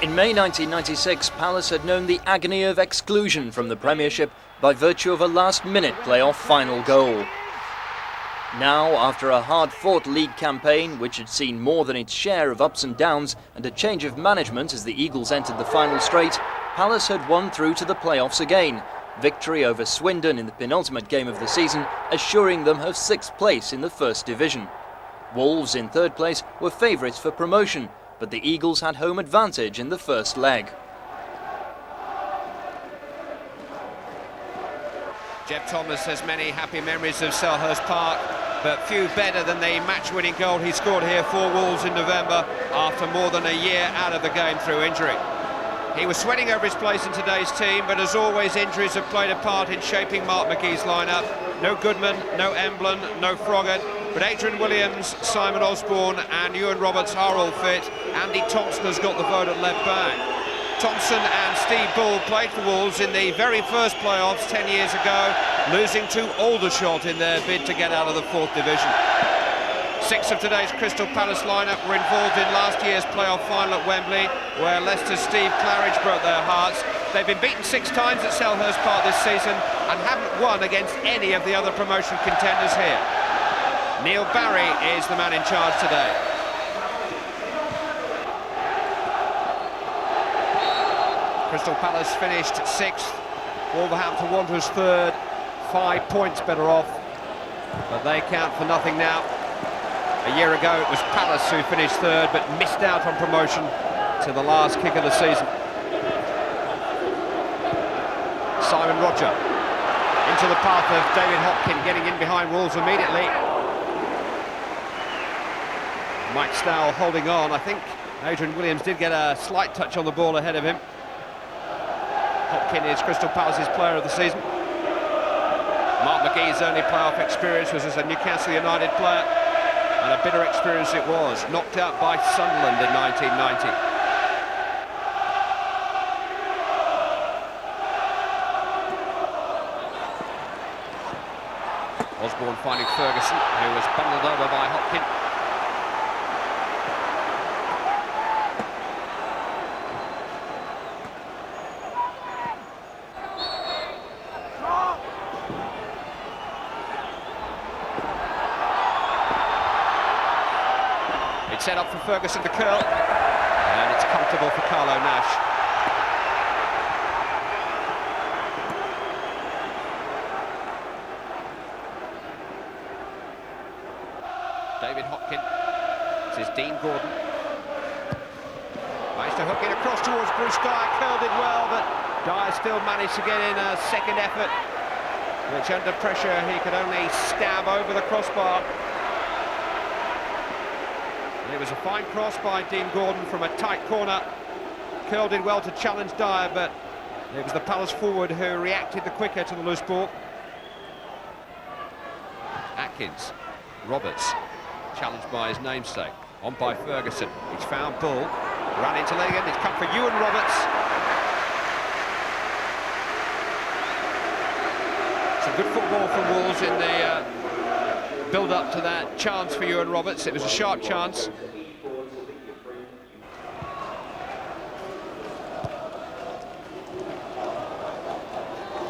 In May 1996, Palace had known the agony of exclusion from the Premiership by virtue of a last-minute playoff final goal. Now, after a hard-fought league campaign, which had seen more than its share of ups and downs and a change of management as the Eagles entered the final straight, Palace had won through to the playoffs again. Victory over Swindon in the penultimate game of the season, assuring them of 6th place in the First Division. Wolves, in 3rd place, were favourites for promotion, but the Eagles had home advantage in the first leg. Jeff Thomas has many happy memories of Selhurst Park, but few better than the match-winning goal he scored here for Wolves in November after more than a year out of the game through injury. He was sweating over his place in today's team, but as always, injuries have played a part in shaping Mark McGee's lineup. No Goodman, no Emblin, no Froggatt, but Adrian Williams, Simon Osborne and Ewan Roberts are all fit. Andy Thompson has got the vote at left back. Thompson and Steve Bull played for Wolves in the very first playoffs 10 years ago, losing to Aldershot in their bid to get out of the 4th Division. 6 of today's Crystal Palace lineup were involved in last year's playoff final at Wembley, where Leicester's Steve Claridge broke their hearts. They've been beaten 6 times at Selhurst Park this season and haven't won against any of the other promotion contenders here. Neil Barry is the man in charge today. Crystal Palace finished 6th, Wolverhampton Wanderers 3rd, 5 points better off, but they count for nothing now. A year ago it was Palace who finished 3rd but missed out on promotion to the last kick of the season. Simon Roger into the path of David Hopkin, getting in behind Wolves immediately. Mike Stowell holding on. I think Adrian Williams did get a slight touch on the ball ahead of him. Hopkin is Crystal Palace's player of the season. Mark McGee's only playoff experience was as a Newcastle United player, and a bitter experience it was, knocked out by Sunderland in 1990. Osborne finding Ferguson, who was bundled over by Hopkin. It's set up for Ferguson to curl, and it's comfortable for Carlo Nash. David Hopkin. This is Dean Gordon. Managed to hook it across towards Bruce Dyer, curled it well, but Dyer still managed to get in a second effort, which under pressure he could only stab over the crossbar. And it was a fine cross by Dean Gordon from a tight corner. Curled it well to challenge Dyer, but it was the Palace forward who reacted the quicker to the loose ball. Atkins, Roberts, challenged by his namesake, on by Ferguson. He's found Bull, ran into Ligon, it's come for Ewan Roberts. Some good football from Wolves in the build-up to that chance for Ewan Roberts. It was a sharp chance.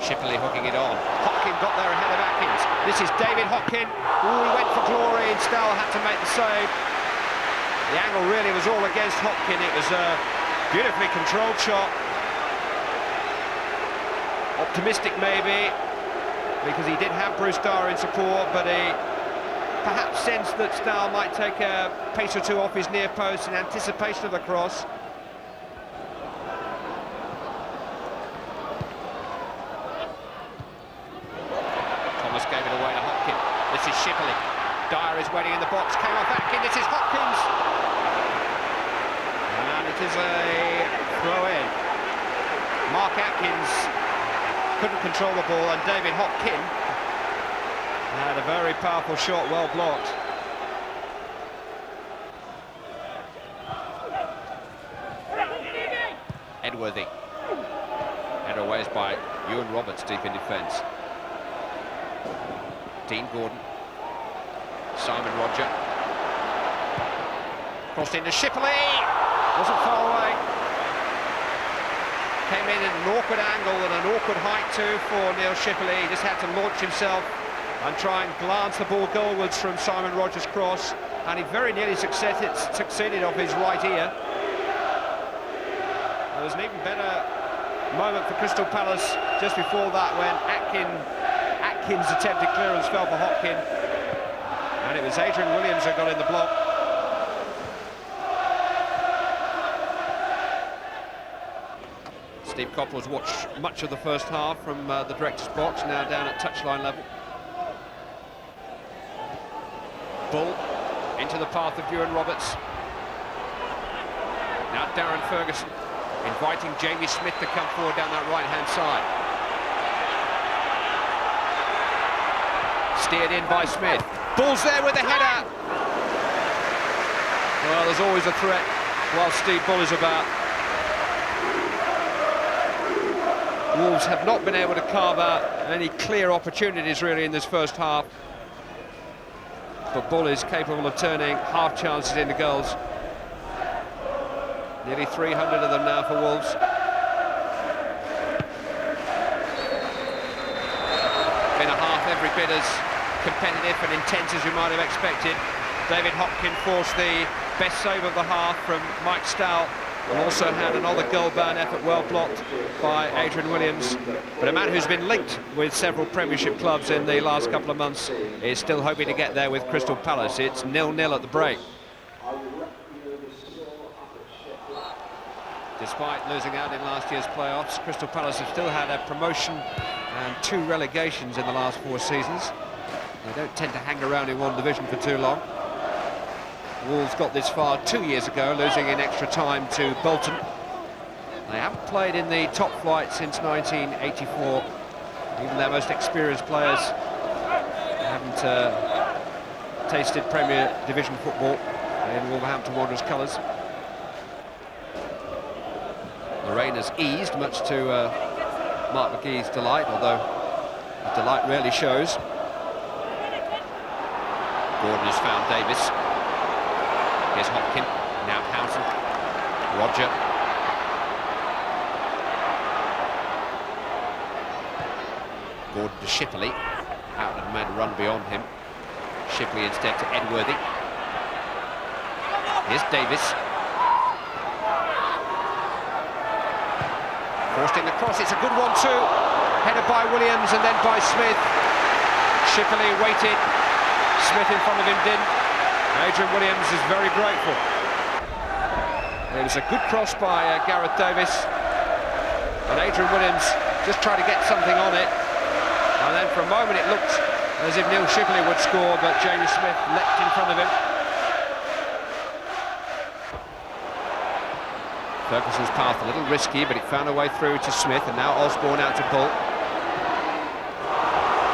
Shipley hooking it on. Hopkin got there ahead of Atkins. This is David Hopkin. Ooh, he went for glory and Stowell had to make the save. The angle really was all against Hopkin. It was a beautifully controlled shot. Optimistic maybe, because he did have Bruce Dyer in support, but he perhaps sensed that Stowell might take a pace or two off his near post in anticipation of the cross. Thomas gave it away to Hopkin. This is Shipley. Dyer is waiting in the box, came off Atkins, this is Hopkins! And it is a throw-in. Mark Atkins couldn't control the ball, and David Hopkin had a very powerful shot, well blocked. Edworthy. Header away by Ewan Roberts deep in defence. Dean Gordon. Simon Roger. Crossed into Shipley. Wasn't far away. Came in at an awkward angle and an awkward height too for Neil Shipley. He just had to launch himself and try and glance the ball goalwards from Simon Rogers' cross, and he very nearly succeeded off his right ear. There was an even better moment for Crystal Palace just before that when Atkins' attempted clearance fell for Hopkin, and it was Adrian Williams who got in the block. Steve Coppell's watched much of the first half from the director's box, now down at touchline level. Bull into the path of Ewan Roberts. Now Darren Ferguson inviting Jamie Smith to come forward down that right-hand side. Steered in by Smith. Bull's there with the header. Well, there's always a threat while Steve Bull is about. Wolves have not been able to carve out any clear opportunities really in this first half, but Bull is capable of turning half chances into goals. Nearly 300 of them now for Wolves. Been a half every bit as competitive and intense as you might have expected. David Hopkin forced the best save of the half from Mike Stowell, and also had another goal-bound effort well blocked by Adrian Williams. But a man who's been linked with several Premiership clubs in the last couple of months is still hoping to get there with Crystal Palace. It's 0-0 at the break. Despite losing out in last year's playoffs, Crystal Palace have still had a promotion and 2 relegations in the last 4 seasons. They don't tend to hang around in one division for too long. Wolves got this far 2 years ago, losing in extra time to Bolton. They haven't played in the top flight since 1984. Even their most experienced players haven't tasted Premier Division football in Wolverhampton Wanderers colours. The rain has eased, much to Mark McGee's delight, although the delight rarely shows. Gordon has found Davis. Here's Hopkin, now Housen, Roger. Gordon to Shipley, Outland made a run beyond him. Shipley instead to Edworthy. Here's Davis. Forced in the cross, it's a good one too. Headed by Williams and then by Smith. Shipley waited, Smith in front of him didn't. Adrian Williams is very grateful. It was a good cross by Gareth Davis, and Adrian Williams just tried to get something on it, and then for a moment it looked as if Neil Shipley would score, but Jamie Smith leapt in front of him. Ferguson's path a little risky, but it found a way through to Smith, and now Osborne out to Bull.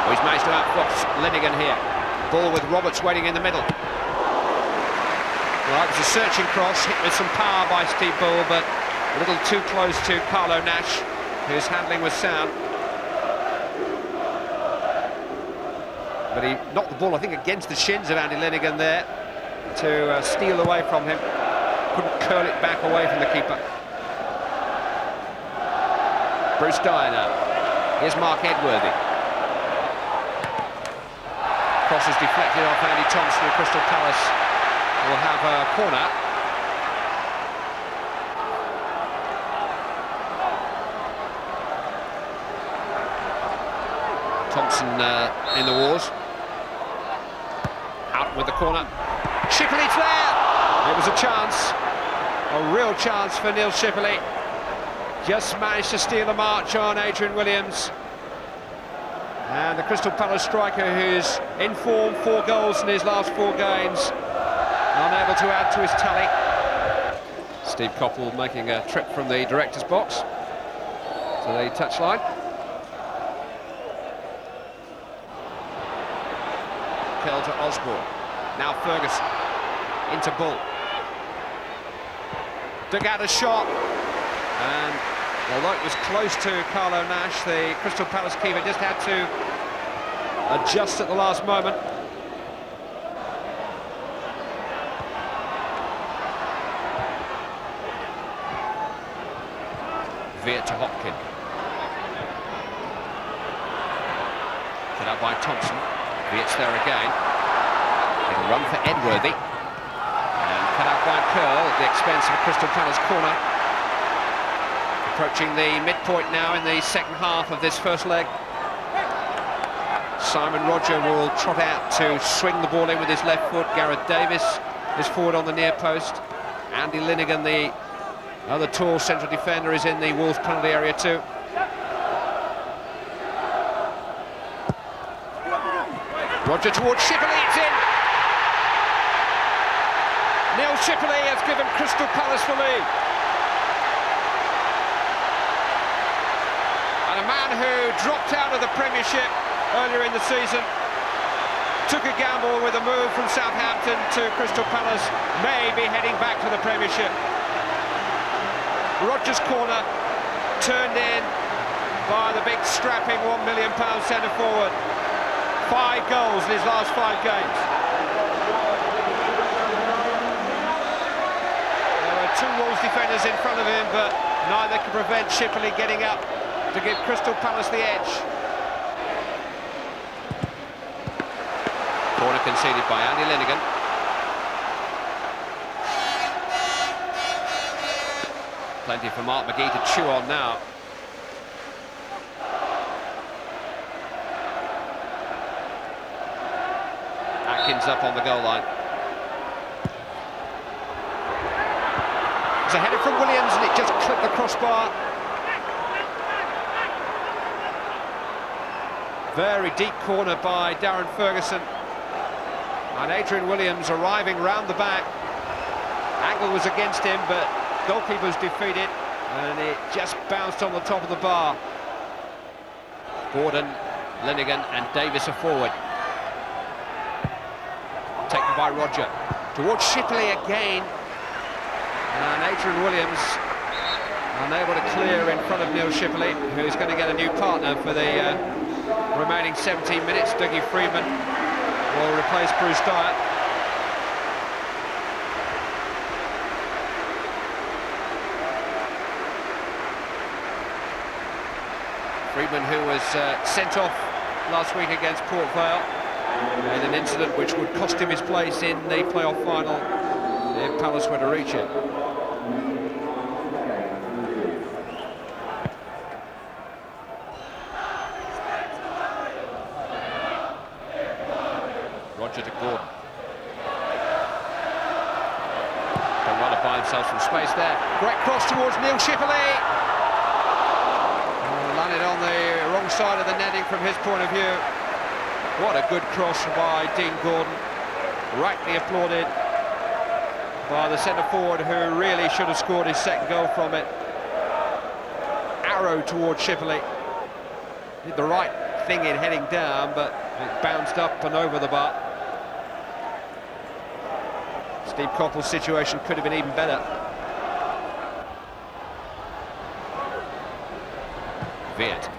Oh, he's managed to outfox Linnigan here. Bull with Roberts waiting in the middle. Well, it was a searching cross, hit with some power by Steve Bull, but a little too close to Carlo Nash, whose handling was sound. But he knocked the ball, I think, against the shins of Andy Linnigan there to steal away from him. Couldn't curl it back away from the keeper. Bruce Dyer now. Here's Mark Edworthy. Cross is deflected off Andy Thompson of Crystal Palace. Will have a corner. Thompson in the wars. Out with the corner. Shipley's there! It was a chance, a real chance for Neil Shipley. Just managed to steal a march on Adrian Williams. And the Crystal Palace striker, who's in form, 4 goals in his last 4 games, unable to add to his tally. Steve Coppell making a trip from the director's box to the touchline. Kell to Osborne. Now Ferguson into Bull. Dug out a shot, and although it was close to Carlo Nash, the Crystal Palace keeper just had to adjust at the last moment. Veer to Hopkin. Put up by Thompson. Veer's there again. It'll run for Edworthy. And cut out by Curl at the expense of Crystal Palace corner. Approaching the midpoint now in the second half of this first leg. Simon Roger will trot out to swing the ball in with his left foot. Gareth Davis is forward on the near post. Andy Linnigan, the other tall central defender, is in the Wolves penalty area too. Roger towards Shipley, it's in! Neil Shipley has given Crystal Palace the lead. And a man who dropped out of the Premiership earlier in the season, took a gamble with a move from Southampton to Crystal Palace, may be heading back to the Premiership. Rodgers' corner, turned in by the big strapping £1 million centre forward. 5 goals in his last 5 games. There were 2 Wolves defenders in front of him, but neither could prevent Shipley getting up to give Crystal Palace the edge. Corner conceded by Andy Linnigan. Plenty for Mark McGee to chew on now. Atkins up on the goal line. It's a header from Williams and it just clipped the crossbar. Very deep corner by Darren Ferguson. And Adrian Williams arriving round the back. Angle was against him, but goalkeeper's defeated, and it just bounced on the top of the bar. Gordon, Linnigan and Davis are forward. Taken by Roger. Towards Shipley again. And Adrian Williams unable to clear in front of Neil Shipley, who's going to get a new partner for the remaining 17 minutes. Dougie Freedman will replace Bruce Dyer. Freedman, who was sent off last week against Port Vale in an incident which would cost him his place in the playoff final if Palace were to reach it. Roger to Gordon. Don't want to buy themselves some space there. Great cross towards Neil Shipley. Landed on the wrong side of the netting from his point of view. What a good cross by Dean Gordon. Rightly applauded by the centre forward, who really should have scored his second goal from it. Arrow towards Shipley. Did the right thing in heading down, but it bounced up and over the bar. Steve Coppell's situation could have been even better. Viet.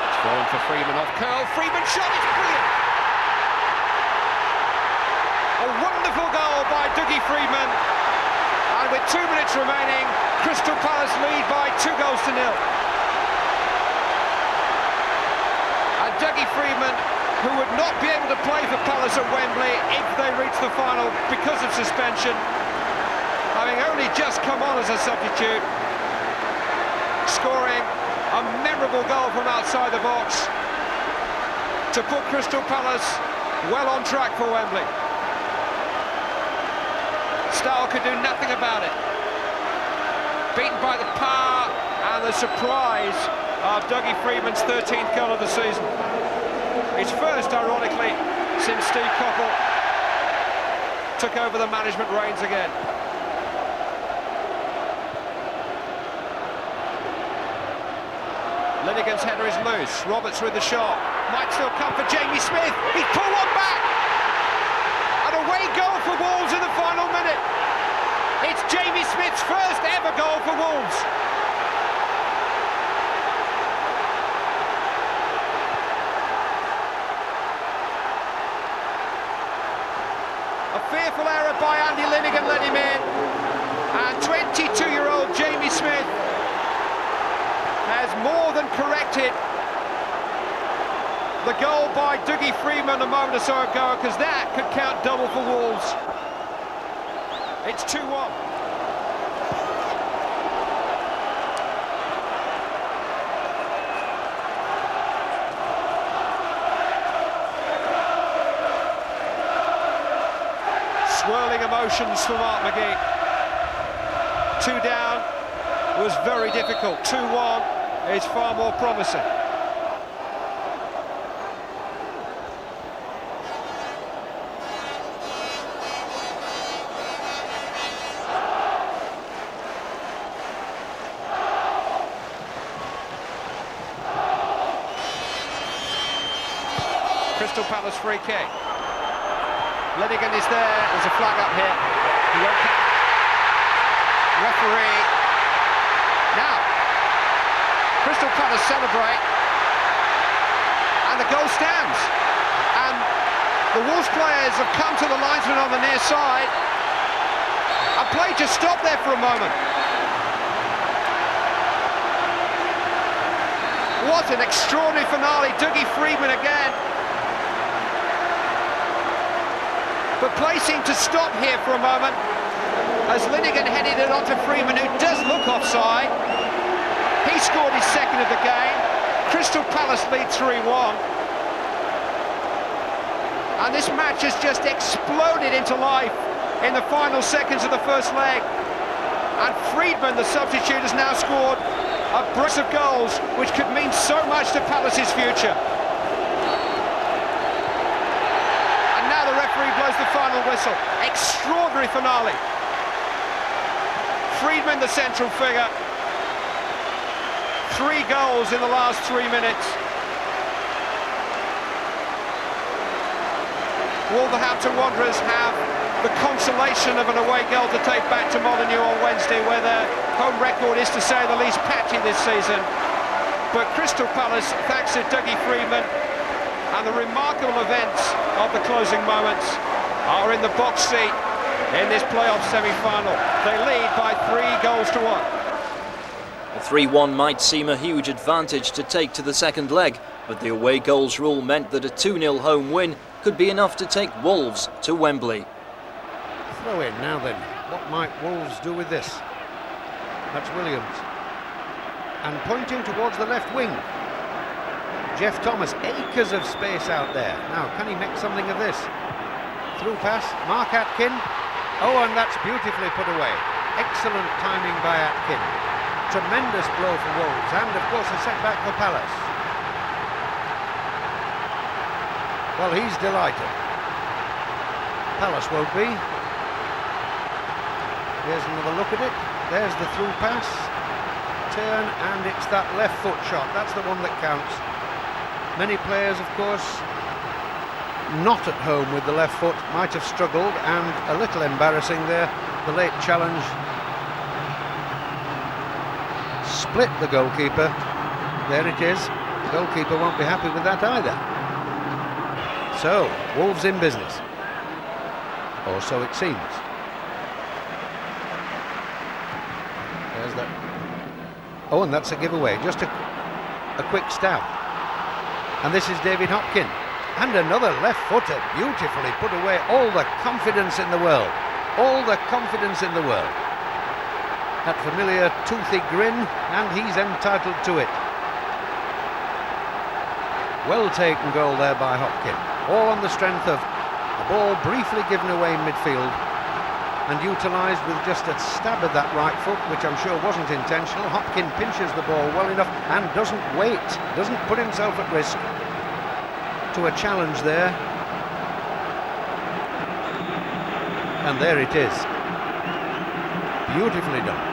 It's fallen for Freeman off curl. Freeman shot, it's brilliant! A wonderful goal by Dougie Freedman, and with 2 minutes remaining, Crystal Palace lead by 2 goals to 0. And Dougie Freedman, who would not be able to play for Palace at Wembley if they reach the final because of suspension, having only just come on as a substitute, scoring a memorable goal from outside the box to put Crystal Palace well on track for Wembley. Stour could do nothing about it. Beaten by the power and the surprise of Dougie Freedman's 13th goal of the season. His first, ironically, since Steve Coppell took over the management reins again. Linnigan's header is loose. Roberts with the shot. Might still come for Jamie Smith. He's pulled one back. An away goal for Wolves in the final minute. It's Jamie Smith's first ever goal for Wolves. A fearful error by Andy Linnigan let him in. And 22-year-old Jamie Smith has more than corrected the goal by Dougie Freedman a moment or so ago, because that could count double for Wolves. It's 2-1. Swirling emotions for Mark McGee. 2 down was very difficult. 2-1 is far more promising. Crystal Palace free kick. Linnigan is there. There's a flag up here. He won't count. Referee. Now, Crystal Palace celebrate, and the goal stands. And the Wolves players have come to the linesman on the near side. And play just stopped there for a moment. What an extraordinary finale. Dougie Freedman again. But play seemed to stop here for a moment as Linnigan headed it onto Freeman, who does look offside. He scored his second of the game. Crystal Palace lead 3-1. And this match has just exploded into life in the final seconds of the first leg. And Freedman, the substitute, has now scored a brace of goals, which could mean so much to Palace's future. The referee blows the final whistle. Extraordinary finale. Freedman, the central figure. 3 goals in the last 3 minutes. Wolverhampton Wanderers have the consolation of an away goal to take back to Molineux on Wednesday, where their home record is, to say the least, patchy this season. But Crystal Palace, thanks to Dougie Freedman and the remarkable events of the closing moments, are in the box seat in this playoff semi-final. They lead by 3-1. A 3-1 might seem a huge advantage to take to the second leg, but the away goals rule meant that a 2-0 home win could be enough to take Wolves to Wembley. Throw in now then. What might Wolves do with this? That's Williams. And pointing towards the left wing, Jeff Thomas, acres of space out there. Now, can he make something of this? Through pass, Mark Atkin. Oh, and that's beautifully put away. Excellent timing by Atkin. Tremendous blow for Wolves, and of course a setback for Palace. Well, he's delighted. Palace won't be. Here's another look at it. There's the through pass. Turn, and it's that left foot shot. That's the one that counts. Many players, of course, not at home with the left foot, might have struggled, and a little embarrassing there, the late challenge. Split the goalkeeper. There it is. The goalkeeper won't be happy with that either. So, Wolves in business. Or so it seems. There's that. Oh, and that's a giveaway. Just a quick stab. And this is David Hopkin. And another left footer, beautifully put away. All the confidence in the world. All the confidence in the world. That familiar toothy grin, and he's entitled to it. Well taken goal there by Hopkin. All on the strength of a ball briefly given away in midfield and utilised with just a stab of that right foot, which I'm sure wasn't intentional. Hopkin pinches the ball well enough and doesn't wait, doesn't put himself at risk to a challenge there. And there it is. Beautifully done.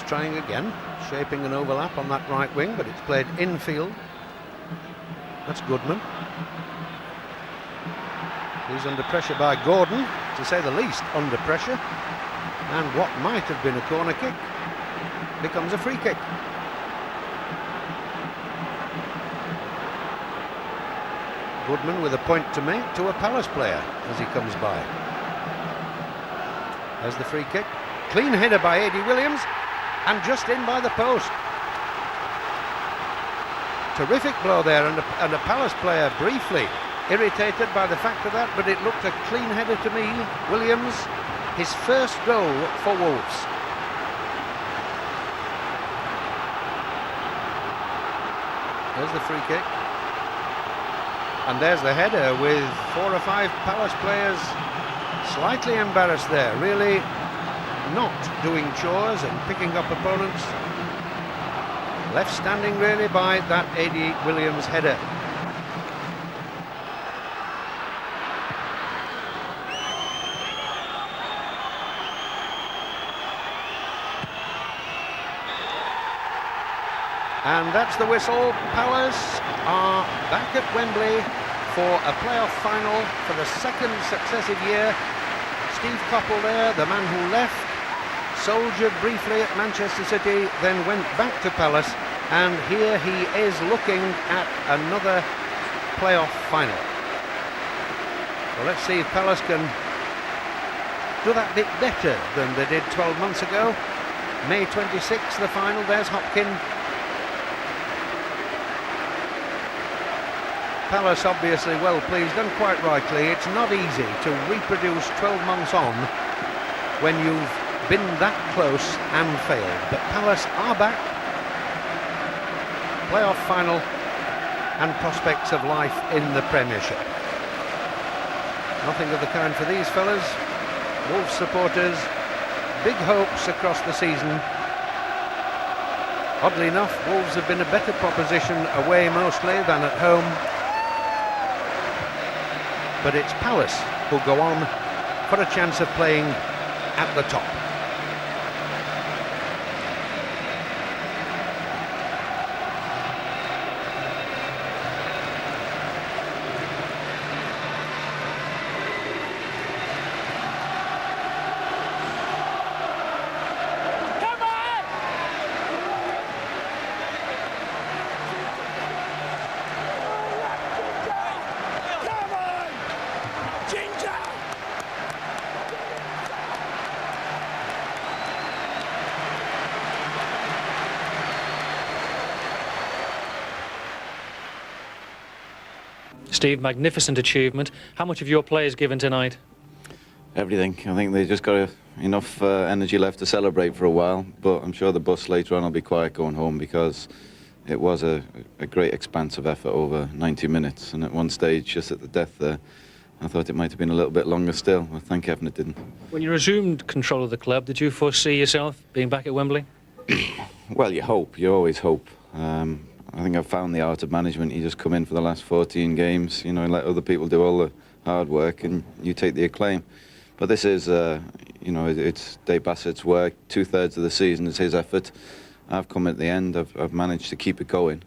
trying again, shaping an overlap on that right wing, but it's played infield. That's Goodman. He's under pressure by Gordon, to say the least, under pressure. And what might have been a corner kick becomes a free kick. Goodman with a point to make to a Palace player as he comes by. There's the free kick. Clean header by Eddie Williams, and just in by the post. Terrific blow there, and a Palace player briefly irritated by the fact of that, but it looked a clean header to me. Williams, his first goal for Wolves. There's the free kick. And there's the header with 4 or 5 Palace players slightly embarrassed there, really not doing chores and picking up opponents. Left standing really by that Eddie Williams header. And that's the whistle. Palace are back at Wembley for a playoff final for the second successive year. Steve Coppell there, the man who left, soldiered briefly at Manchester City, then went back to Palace, and here he is looking at another playoff final. Well, let's see if Palace can do that bit better than they did 12 months ago. May 26th, the final. There's Hopkin. Palace obviously well pleased, and quite rightly. It's not easy to reproduce 12 months on when you've been that close and failed. But Palace are back. Playoff final and prospects of life in the Premiership. Nothing of the kind for these fellas. Wolves supporters, big hopes across the season. Oddly enough, Wolves have been a better proposition away mostly than at home. But it's Palace who go on for a chance of playing at the top. Steve, magnificent achievement. How much have your players given tonight? Everything. I think they just got enough energy left to celebrate for a while, but I'm sure the bus later on will be quiet going home, because it was a great expansive effort over 90 minutes, and at one stage, just at the death there, I thought it might have been a little bit longer still. Well, thank heaven it didn't. When you resumed control of the club, did you foresee yourself being back at Wembley? Well, you hope. You always hope. I think I've found the art of management. You just come in for the last 14 games, you know, and let other people do all the hard work, and you take the acclaim. But this is, you know, it's Dave Bassett's work. 2/3 of the season is his effort. I've come at the end. I've managed to keep it going.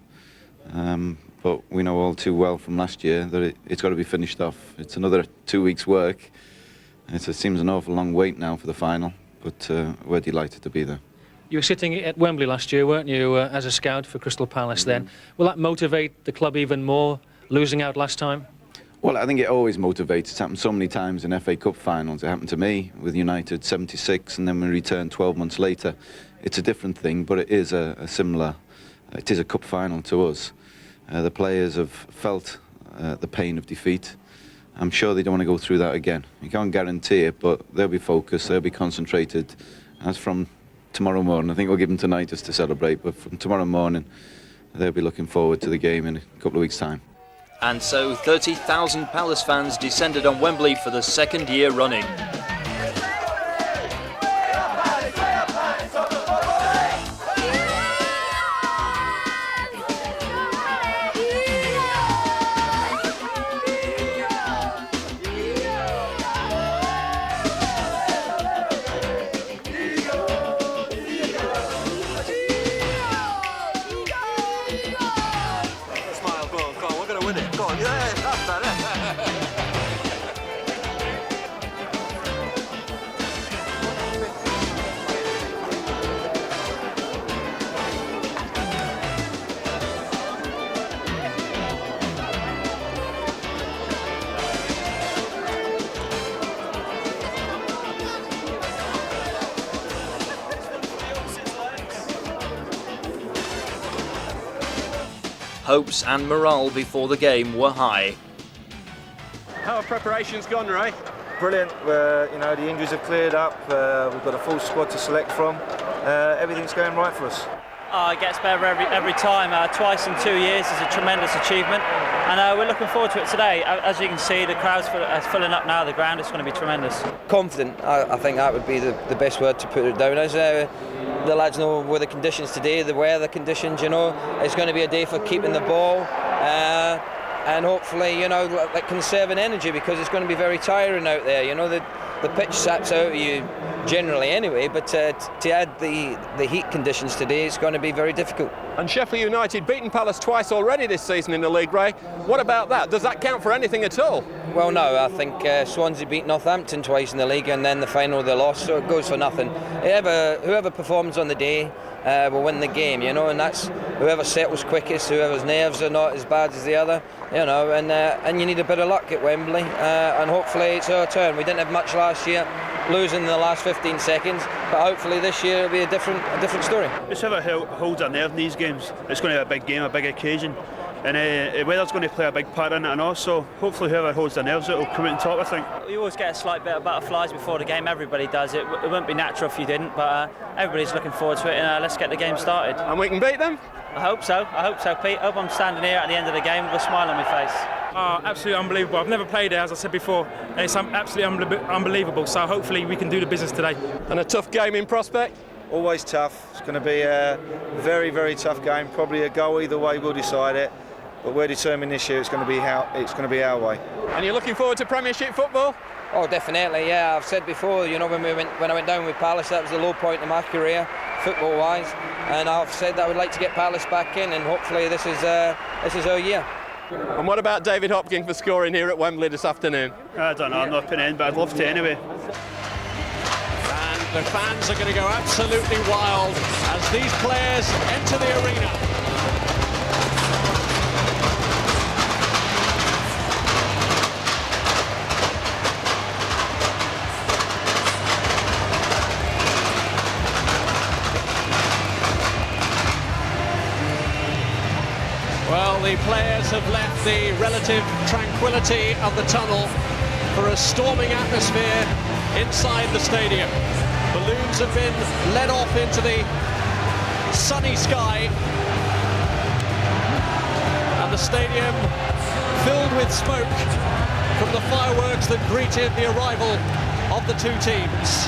But we know all too well from last year that it's got to be finished off. It's another 2 weeks' work. It seems an awful long wait now for the final, but we're delighted to be there. You were sitting at Wembley last year, weren't you, as a scout for Crystal Palace then? Will that motivate the club even more, losing out last time? Well, I think it always motivates. It's happened so many times in FA Cup finals. It happened to me with United 76, and then we returned 12 months later. It's a different thing, but it is a similar, it is a cup final to us. The players have felt the pain of defeat. I'm sure they don't want to go through that again. You can't guarantee it, but they'll be focused, they'll be concentrated. As from tomorrow morning, I think we'll give them tonight just to celebrate, but from tomorrow morning, they'll be looking forward to the game in a couple of weeks' time. And so 30,000 Palace fans descended on Wembley for the second year running. win it. Go on, yeah, that's that. Hopes and morale before the game were high. How have preparations gone, Ray? Brilliant. You know, the injuries have cleared up. We've got a full squad to select from. Everything's going right for us. It gets better every time. Twice in 2 years is a tremendous achievement, and we're looking forward to it today. As you can see, the crowd's filling up now. The ground is going to be tremendous. Confident. I think that would be the best word to put it down as. The lads know where the conditions today, the weather conditions, you know, it's going to be a day for keeping the ball and hopefully, you know, like conserving energy, because it's going to be very tiring out there. You know, the pitch saps out of you generally anyway, but to add the heat conditions today, it's going to be very difficult. And Sheffield United beaten Palace twice already this season in the league, Ray. What about that? Does that count for anything at all? Well, no, I think Swansea beat Northampton twice in the league, and then the final they lost, so it goes for nothing. Whoever performs on the day will win the game, you know, and that's whoever settles quickest, whoever's nerves are not as bad as the other, you know, and you need a bit of luck at Wembley, and hopefully it's our turn. We didn't have much last year, losing in the last 15 seconds, but hopefully this year it'll be a different story. Just whoever holds their nerve in these games, it's going to be a big game, a big occasion, and weather's going to play a big part in it, and also hopefully whoever holds their nerves, it will come out on top, I think. You always get a slight bit of butterflies before the game. Everybody does. It wouldn't be natural if you didn't, but everybody's looking forward to it, and let's get the game started. And we can beat them? I hope so, Pete. I hope I'm standing here at the end of the game with a smile on my face. Absolutely unbelievable. I've never played it, as I said before, and it's absolutely unbelievable. So hopefully we can do the business today. And a tough game in prospect? Always tough. It's going to be a very, very tough game. Probably a goal either way will decide it. But we're determined this year it's going to be our way. And you're looking forward to Premiership football? Oh, definitely. Yeah, I've said before. You know, when I went down with Palace, that was the low point in my career, football-wise. And I've said that I would like to get Palace back in, and hopefully this is our year. And what about David Hopkin for scoring here at Wembley this afternoon? I don't know, I'm not putting in, but I'd love to anyway. And the fans are going to go absolutely wild as these players enter the arena. Well, the players have left the relative tranquility of the tunnel for a storming atmosphere inside the stadium. Balloons have been led off into the sunny sky, and the stadium filled with smoke from the fireworks that greeted the arrival of the two teams.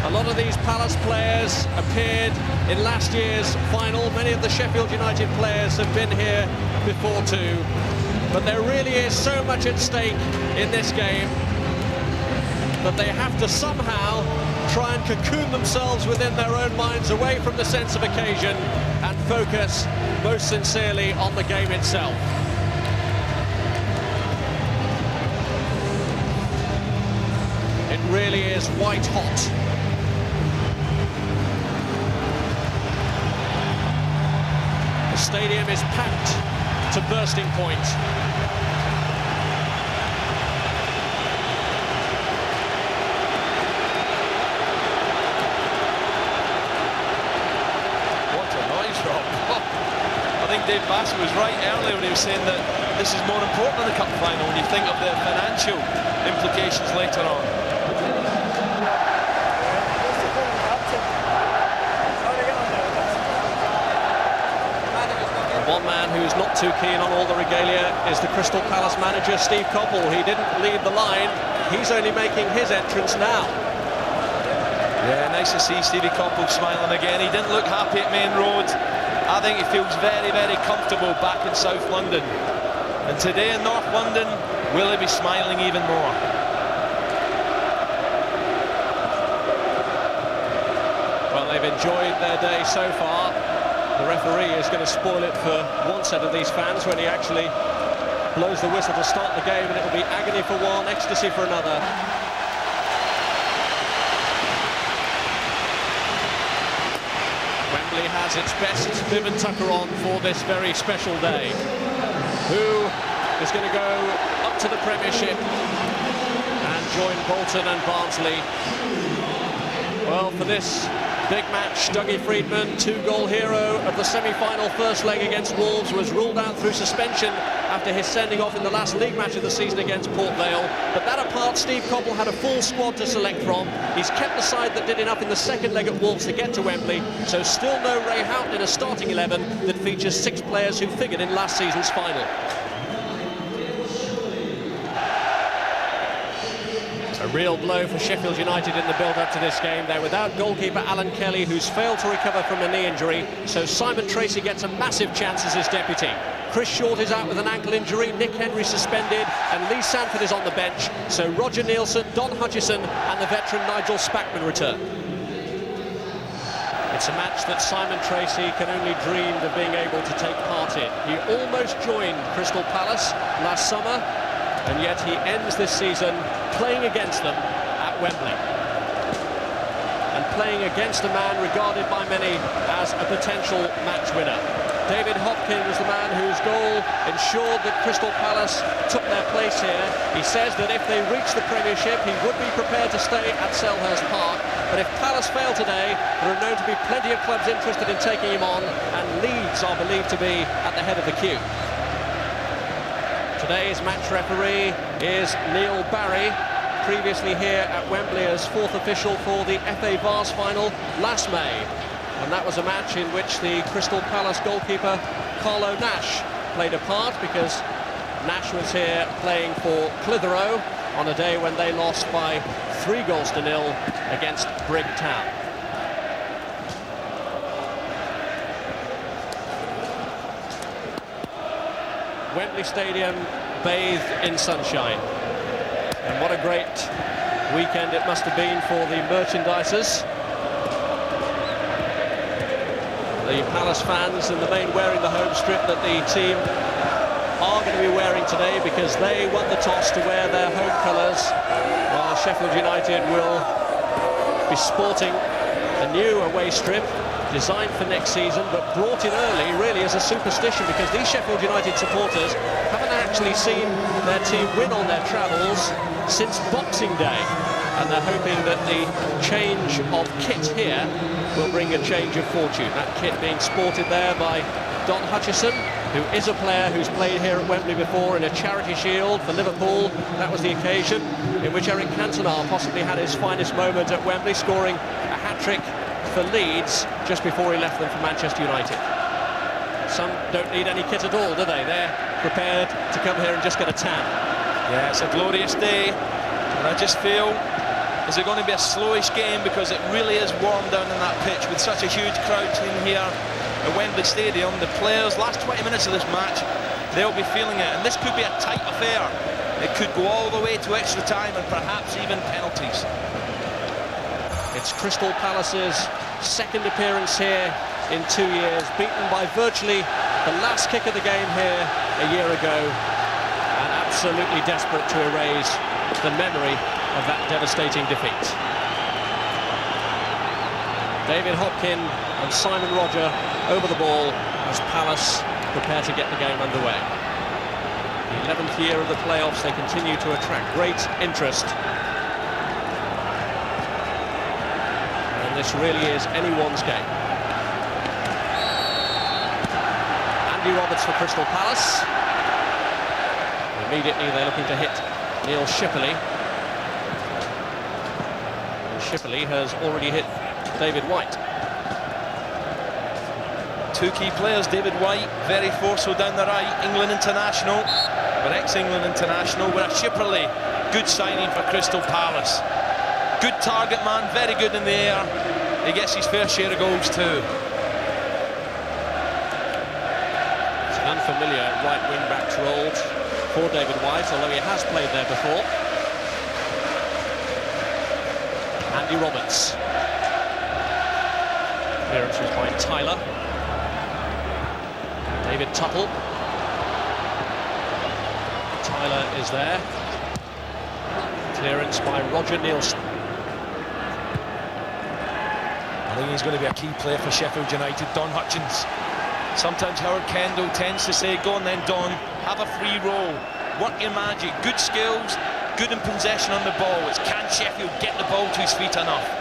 A lot of these Palace players appeared in last year's final. Many of the Sheffield United players have been here before too. But there really is so much at stake in this game that they have to somehow try and cocoon themselves within their own minds, away from the sense of occasion, and focus most sincerely on the game itself. It really is white hot. The stadium is packed to bursting point. What a noise, Rob. I think Dave Bassett was right earlier when he was saying that this is more important than the cup final when you think of the financial implications later on. One man who's not too keen on all the regalia is the Crystal Palace manager, Steve Coppell. He didn't lead the line. He's only making his entrance now. Yeah, nice to see Stevie Coppell smiling again. He didn't look happy at Main Road. I think he feels very, very comfortable back in South London. And today in North London, will he be smiling even more? Well, they've They've enjoyed their day so far. The referee is going to spoil it for one set of these fans when he actually blows the whistle to start the game, and it'll be agony for one, ecstasy for another. Wembley has its best bib and tucker on for this very special day. Who is going to go up to the Premiership and join Bolton and Barnsley? Well, for this big match, Dougie Freedman, two-goal hero of the semi-final first leg against Wolves, was ruled out through suspension after his sending off in the last league match of the season against Port Vale. But that apart, Steve Coppell had a full squad to select from. He's kept the side that did enough in the second leg at Wolves to get to Wembley, so still no Ray Houghton in a starting 11 that features 6 players who figured in last season's final. A real blow for Sheffield United in the build-up to this game. They're without goalkeeper Alan Kelly, who's failed to recover from a knee injury, so Simon Tracy gets a massive chance as his deputy. Chris Short is out with an ankle injury, Nick Henry suspended, and Lee Sanford is on the bench, so Roger Nielsen, Don Hutchison and the veteran Nigel Spackman return. It's a match that Simon Tracy can only dream of being able to take part in. He almost joined Crystal Palace last summer, and yet he ends this season playing against them at Wembley. And playing against a man regarded by many as a potential match winner. David Hopkin was the man whose goal ensured that Crystal Palace took their place here. He says that if they reach the Premiership, he would be prepared to stay at Selhurst Park. But if Palace fail today, there are known to be plenty of clubs interested in taking him on, and Leeds are believed to be at the head of the queue. Today's match referee is Neil Barry, previously here at Wembley as fourth official for the FA Vase final last May. And that was a match in which the Crystal Palace goalkeeper Carlo Nash played a part, because Nash was here playing for Clitheroe on a day when they lost by 3-0 against Brigg Town. Wembley Stadium bathed in sunshine, and what a great weekend it must have been for the merchandisers. The Palace fans in the main wearing the home strip that the team are going to be wearing today because they won the toss to wear their home colours, while Sheffield United will be sporting a new away strip designed for next season, but brought in early really as a superstition, because these Sheffield United supporters haven't actually seen their team win on their travels since Boxing Day, and they're hoping that the change of kit here will bring a change of fortune. That kit being sported there by Don Hutchison, who is a player who's played here at Wembley before in a charity shield for Liverpool. That was the occasion in which Eric Cantona possibly had his finest moment at Wembley, scoring a hat-trick for Leeds just before he left them for Manchester United. Some don't need any kit at all, do they? They're prepared to come here and just get a tan. Yeah, it's a glorious day, and I just feel, is it going to be a slowish game, because it really is warm down in that pitch with such a huge crowd in here at Wembley Stadium. The players, last 20 minutes of this match, they'll be feeling it, and this could be a tight affair. It could go all the way to extra time and perhaps even penalties. It's Crystal Palace's second appearance here in 2 years, beaten by virtually the last kick of the game here a year ago, and absolutely desperate to erase the memory of that devastating defeat. David Hopkin and Simon Roger over the ball as Palace prepare to get the game underway. The 11th year of the playoffs, they continue to attract great interest. And this really is anyone's game. Andy Roberts for Crystal Palace. Immediately they're looking to hit Neil Shipley. And Shipley has already hit David White. Two key players, David White, very forceful down the right, England international, but ex-England international, with a Shipley, good signing for Crystal Palace. Good target man, very good in the air. He gets his fair share of goals too. It's an unfamiliar right wing-back's role for David White, although he has played there before. Andy Roberts. Clearance was by Tyler. David Tuttle. Tyler is there. Clearance by Roger Nielsen. I think he's going to be a key player for Sheffield United, Don Hutchins. Sometimes Howard Kendall tends to say, go on then, Don, have a free roll, work your magic, good skills, good in possession on the ball. It's can Sheffield get the ball to his feet enough?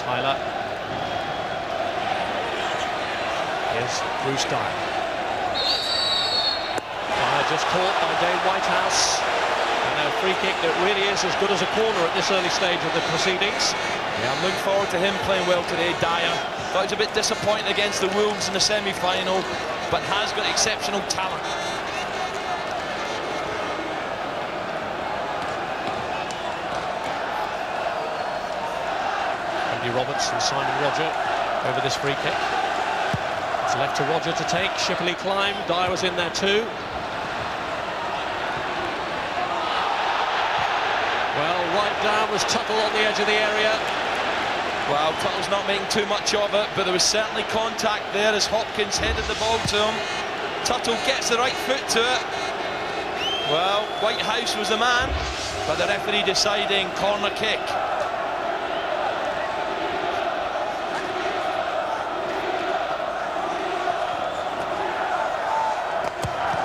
Tyler. Here's Bruce Dyer. Dyer just caught by Dane Whitehouse. And a free kick that really is as good as a corner at this early stage of the proceedings. Yeah, I'm looking forward to him playing well today, Dyer. Thought he was a bit disappointed against the Wolves in the semi-final, but has got exceptional talent. Andy Roberts and Simon Roger over this free kick. It's left to Roger to take. Shipley climbed. Dyer was in there too. Well, right down was Tuttle on the edge of the area. Well, Tuttle's not making too much of it, but there was certainly contact there as Hopkins headed the ball to him. Tuttle gets the right foot to it. Well, Whitehouse was the man, but the referee deciding corner kick.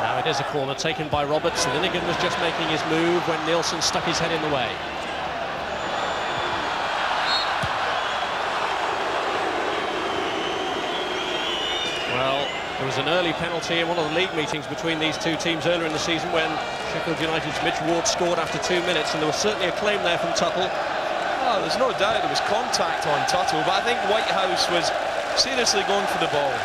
Now it is a corner taken by Roberts. Linnigan was just making his move when Nielsen stuck his head in the way. Well, there was an early penalty in one of the league meetings between these two teams earlier in the season when Sheffield United's Mitch Ward scored after 2 minutes, and there was certainly a claim there from Tuttle. Oh, there's no doubt there was contact on Tuttle, but I think Whitehouse was seriously going for the ball.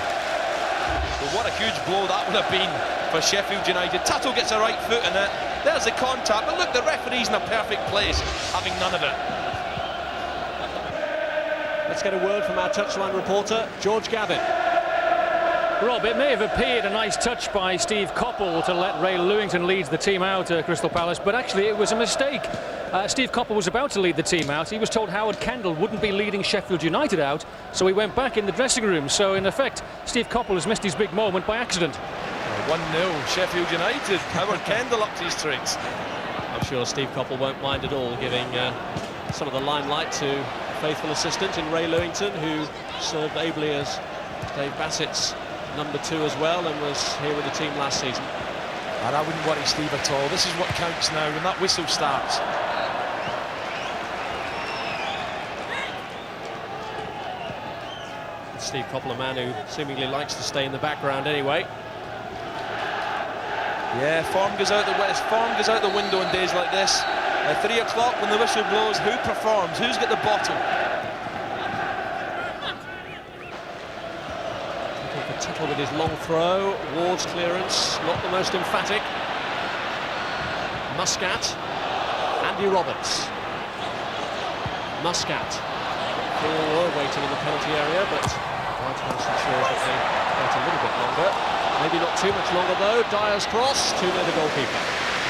But what a huge blow that would have been for Sheffield United. Tuttle gets a right foot in it. There's the contact, but look, the referee's in a perfect place, having none of it. Let's get a word from our touchline reporter, George Gavin. Rob, it may have appeared a nice touch by Steve Coppell to let Ray Lewington lead the team out at Crystal Palace, but actually it was a mistake. Steve Coppell was about to lead the team out. He was told Howard Kendall wouldn't be leading Sheffield United out, so he went back in the dressing room. So in effect, Steve Coppell has missed his big moment by accident. 1-0 Sheffield United. Howard Kendall up to his tricks. I'm sure Steve Coppell won't mind at all giving some of the limelight to a faithful assistant in Ray Lewington, who served ably as Dave Bassett's number 2 as well, and was here with the team last season. And I wouldn't worry Steve at all. This is what counts now when that whistle starts. Steve Coppell, a man who seemingly likes to stay in the background anyway. Yeah, form goes out the window in days like this. At 3 o'clock when the whistle blows, who performs? Who's got the bottle? Tuttle with his long throw. Ward's clearance, not the most emphatic. Muscat. Andy Roberts. Muscat. Forward, waiting in the penalty area, but Whitehouse ensures that they wait a little bit longer. Maybe not too much longer though. Dyer's cross, too near the goalkeeper.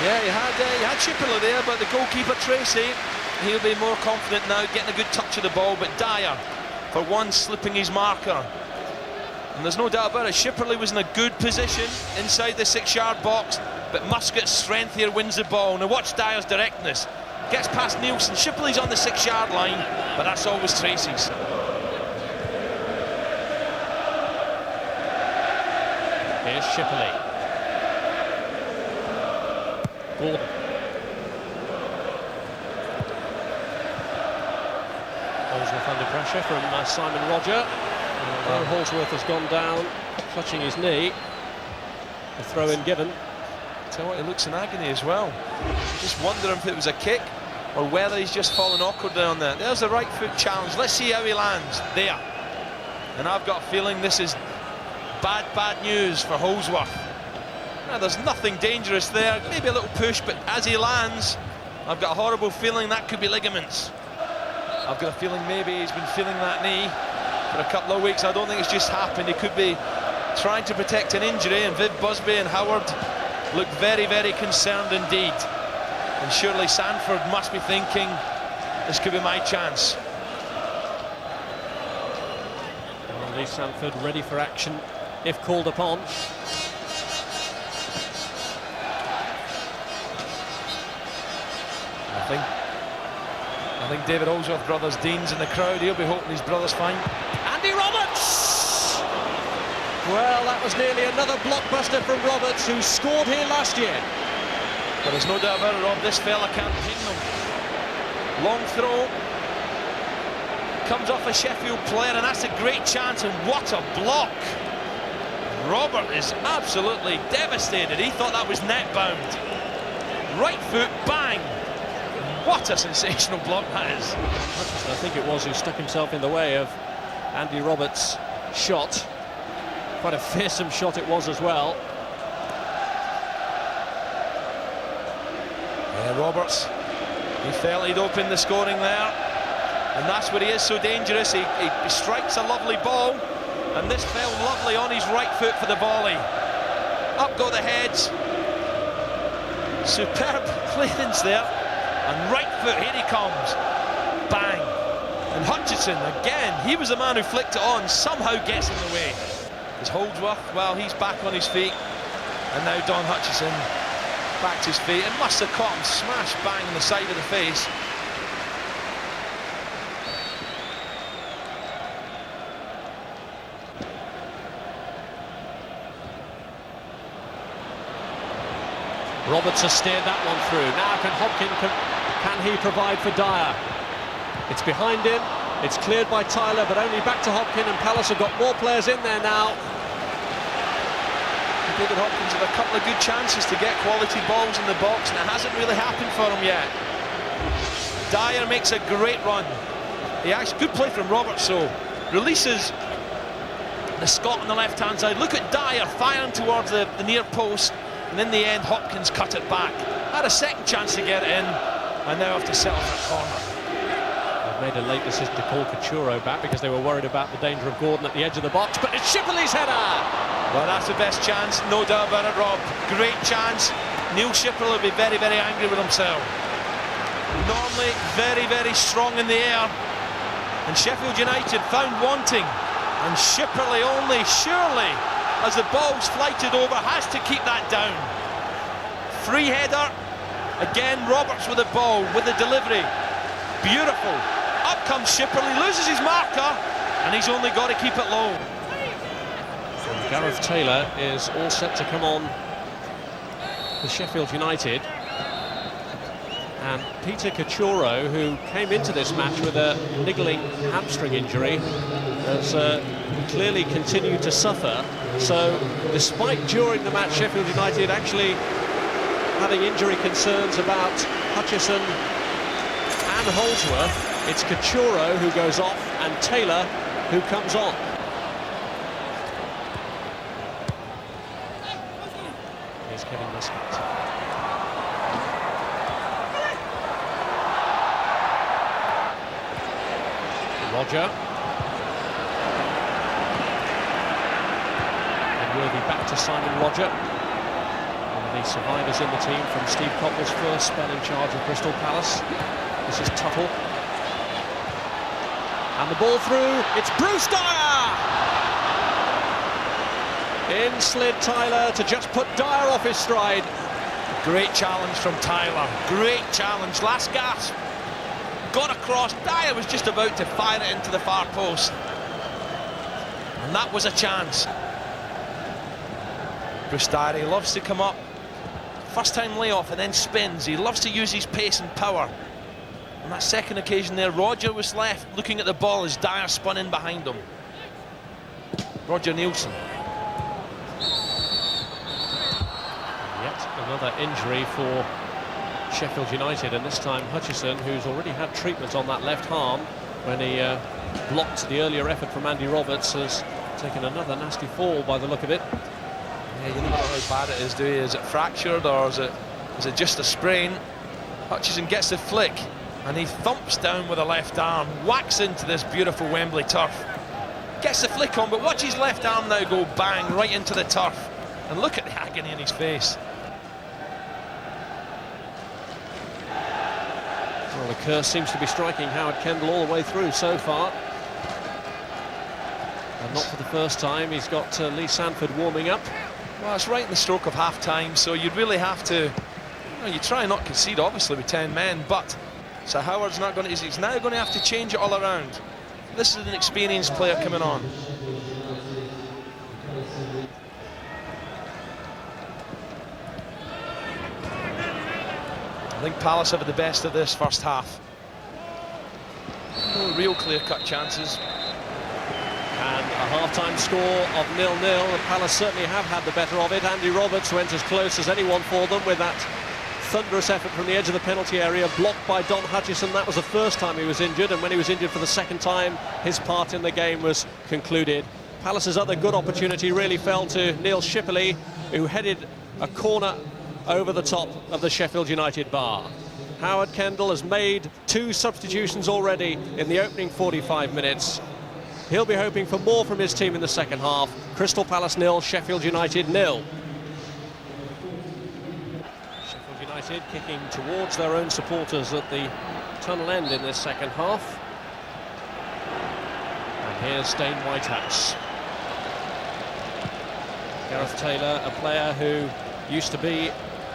Yeah, he had Chipperley there, but the goalkeeper Tracy, he'll be more confident now, getting a good touch of the ball. But Dyer, for once, slipping his marker. And there's no doubt about it, Shipperley was in a good position inside the 6-yard box, but Muscat's strength here wins the ball. Now watch Dyer's directness. Gets past Nielsen, Shipley's on the 6-yard line, but that's always Tracy's. Here's Shipley. Gordon. Holdsworth under pressure from Simon Roger. Although Holdsworth has gone down, clutching his knee. The throw-in given. Tell you what, he looks in agony as well. Just wondering if it was a kick or whether he's just fallen awkwardly on there. There's the right foot challenge. Let's see how he lands. There. And I've got a feeling this is bad news for Holdsworth. Now, there's nothing dangerous there. Maybe a little push, but as he lands, I've got a horrible feeling that could be ligaments. I've got a feeling maybe he's been feeling that knee for a couple of weeks. I don't think it's just happened. He could be trying to protect an injury, and Viv Busby and Howard look very, very concerned indeed. And surely Sanford must be thinking, this could be my chance. Andy Sanford ready for action if called upon. I think David Olsworth brothers, Dean's in the crowd. He'll be hoping his brother's fine. Andy Roberts! Well, that was nearly another blockbuster from Roberts, who scored here last year. But there's no doubt about it, Rob, this fella can't pin them. Long throw. Comes off a Sheffield player, and that's a great chance, and what a block. Robert is absolutely devastated. He thought that was net bound. Right foot, bang. What a sensational block that is. I think it was who stuck himself in the way of Andy Roberts' shot. Quite a fearsome shot it was as well. Yeah, Roberts, he felt he'd opened the scoring there, and that's where he is so dangerous. He strikes a lovely ball, and this fell lovely on his right foot for the volley. Up go the heads. Superb clearance there, and right foot, here he comes. Bang. And Hutchison, again, he was the man who flicked it on, somehow gets in the way. As Holdsworth, well, he's back on his feet, and now Don Hutchison back to his feet, and must have caught him smash bang on the side of the face. Roberts has steered that one through. Now can Hopkin, can he provide for Dyer? It's behind him, it's cleared by Tyler, but only back to Hopkin, and Palace have got more players in there now. David Hopkins had a couple of good chances to get quality balls in the box, and it hasn't really happened for him yet. Dyer makes a great run. He actually, good play from Roberts, so releases the Scot on the left-hand side. Look at Dyer firing towards the near post, and in the end Hopkins cut it back. Had a second chance to get it in, and now have to settle for a corner. They've made a late decision to call Cachuro back because they were worried about the danger of Gordon at the edge of the box, but it's Shipley's header! Well, that's the best chance, no doubt about it, Rob. Great chance. Neil Shipperl will be very, very angry with himself. Normally very, very strong in the air, and Sheffield United found wanting, and Shipperley only surely, as the ball's flighted over, has to keep that down. Free header, again Roberts with the ball, with the delivery. Beautiful. Up comes Shipperley, loses his marker, and he's only got to keep it low. Gareth Taylor is all set to come on for Sheffield United, and Peter Cachuro, who came into this match with a niggling hamstring injury, has clearly continued to suffer. So despite during the match Sheffield United actually having injury concerns about Hutchison and Holdsworth, it's Cachuro who goes off and Taylor who comes on. Roger. And Worthy back to Simon Roger. One of the survivors in the team from Steve Coppell's first spell in charge of Crystal Palace. This is Tuttle. And the ball through, it's Bruce Dyer! In slid Tyler to just put Dyer off his stride. Great challenge from Tyler, great challenge, last gasp. Got across, Dyer was just about to fire it into the far post. And that was a chance. Bruce Dyer, he loves to come up, first time layoff and then spins. He loves to use his pace and power. On that second occasion there, Roger was left looking at the ball as Dyer spun in behind him. Roger Nielsen. Yet another injury for Sheffield United, and this time Hutchison, who's already had treatment on that left arm when he blocked the earlier effort from Andy Roberts, has taken another nasty fall by the look of it. Yeah, you don't know how bad it is, do you? Is it fractured or is it just a sprain? Hutchison gets the flick and he thumps down with the left arm, whacks into this beautiful Wembley turf. Gets the flick on, but watch his left arm now go bang right into the turf. And look at the agony in his face. Well, the curse seems to be striking Howard Kendall all the way through so far. not for the first time. He's got Lee Sanford warming up. Well, it's right in the stroke of half-time, so you'd really have to... You try not concede, obviously, with 10 men, but Sir Howard's not going to... He's now going to have to change it all around. This is an experienced player coming on. I think Palace have the best of this first half. No real clear-cut chances. And a half-time score of 0-0. Palace certainly have had the better of it. Andy Roberts went as close as anyone for them with that thunderous effort from the edge of the penalty area, blocked by Don Hutchison. That was the first time he was injured, and when he was injured for the second time, his part in the game was concluded. Palace's other good opportunity really fell to Neil Shipperley, who headed a corner over the top of the Sheffield United bar. Howard Kendall has made 2 substitutions already in the opening 45 minutes. He'll be hoping for more from his team in the second half. Crystal Palace 0, Sheffield United 0. Sheffield United kicking towards their own supporters at the tunnel end in this second half. And here's Stayne Whitehouse. Gareth Taylor, a player who used to be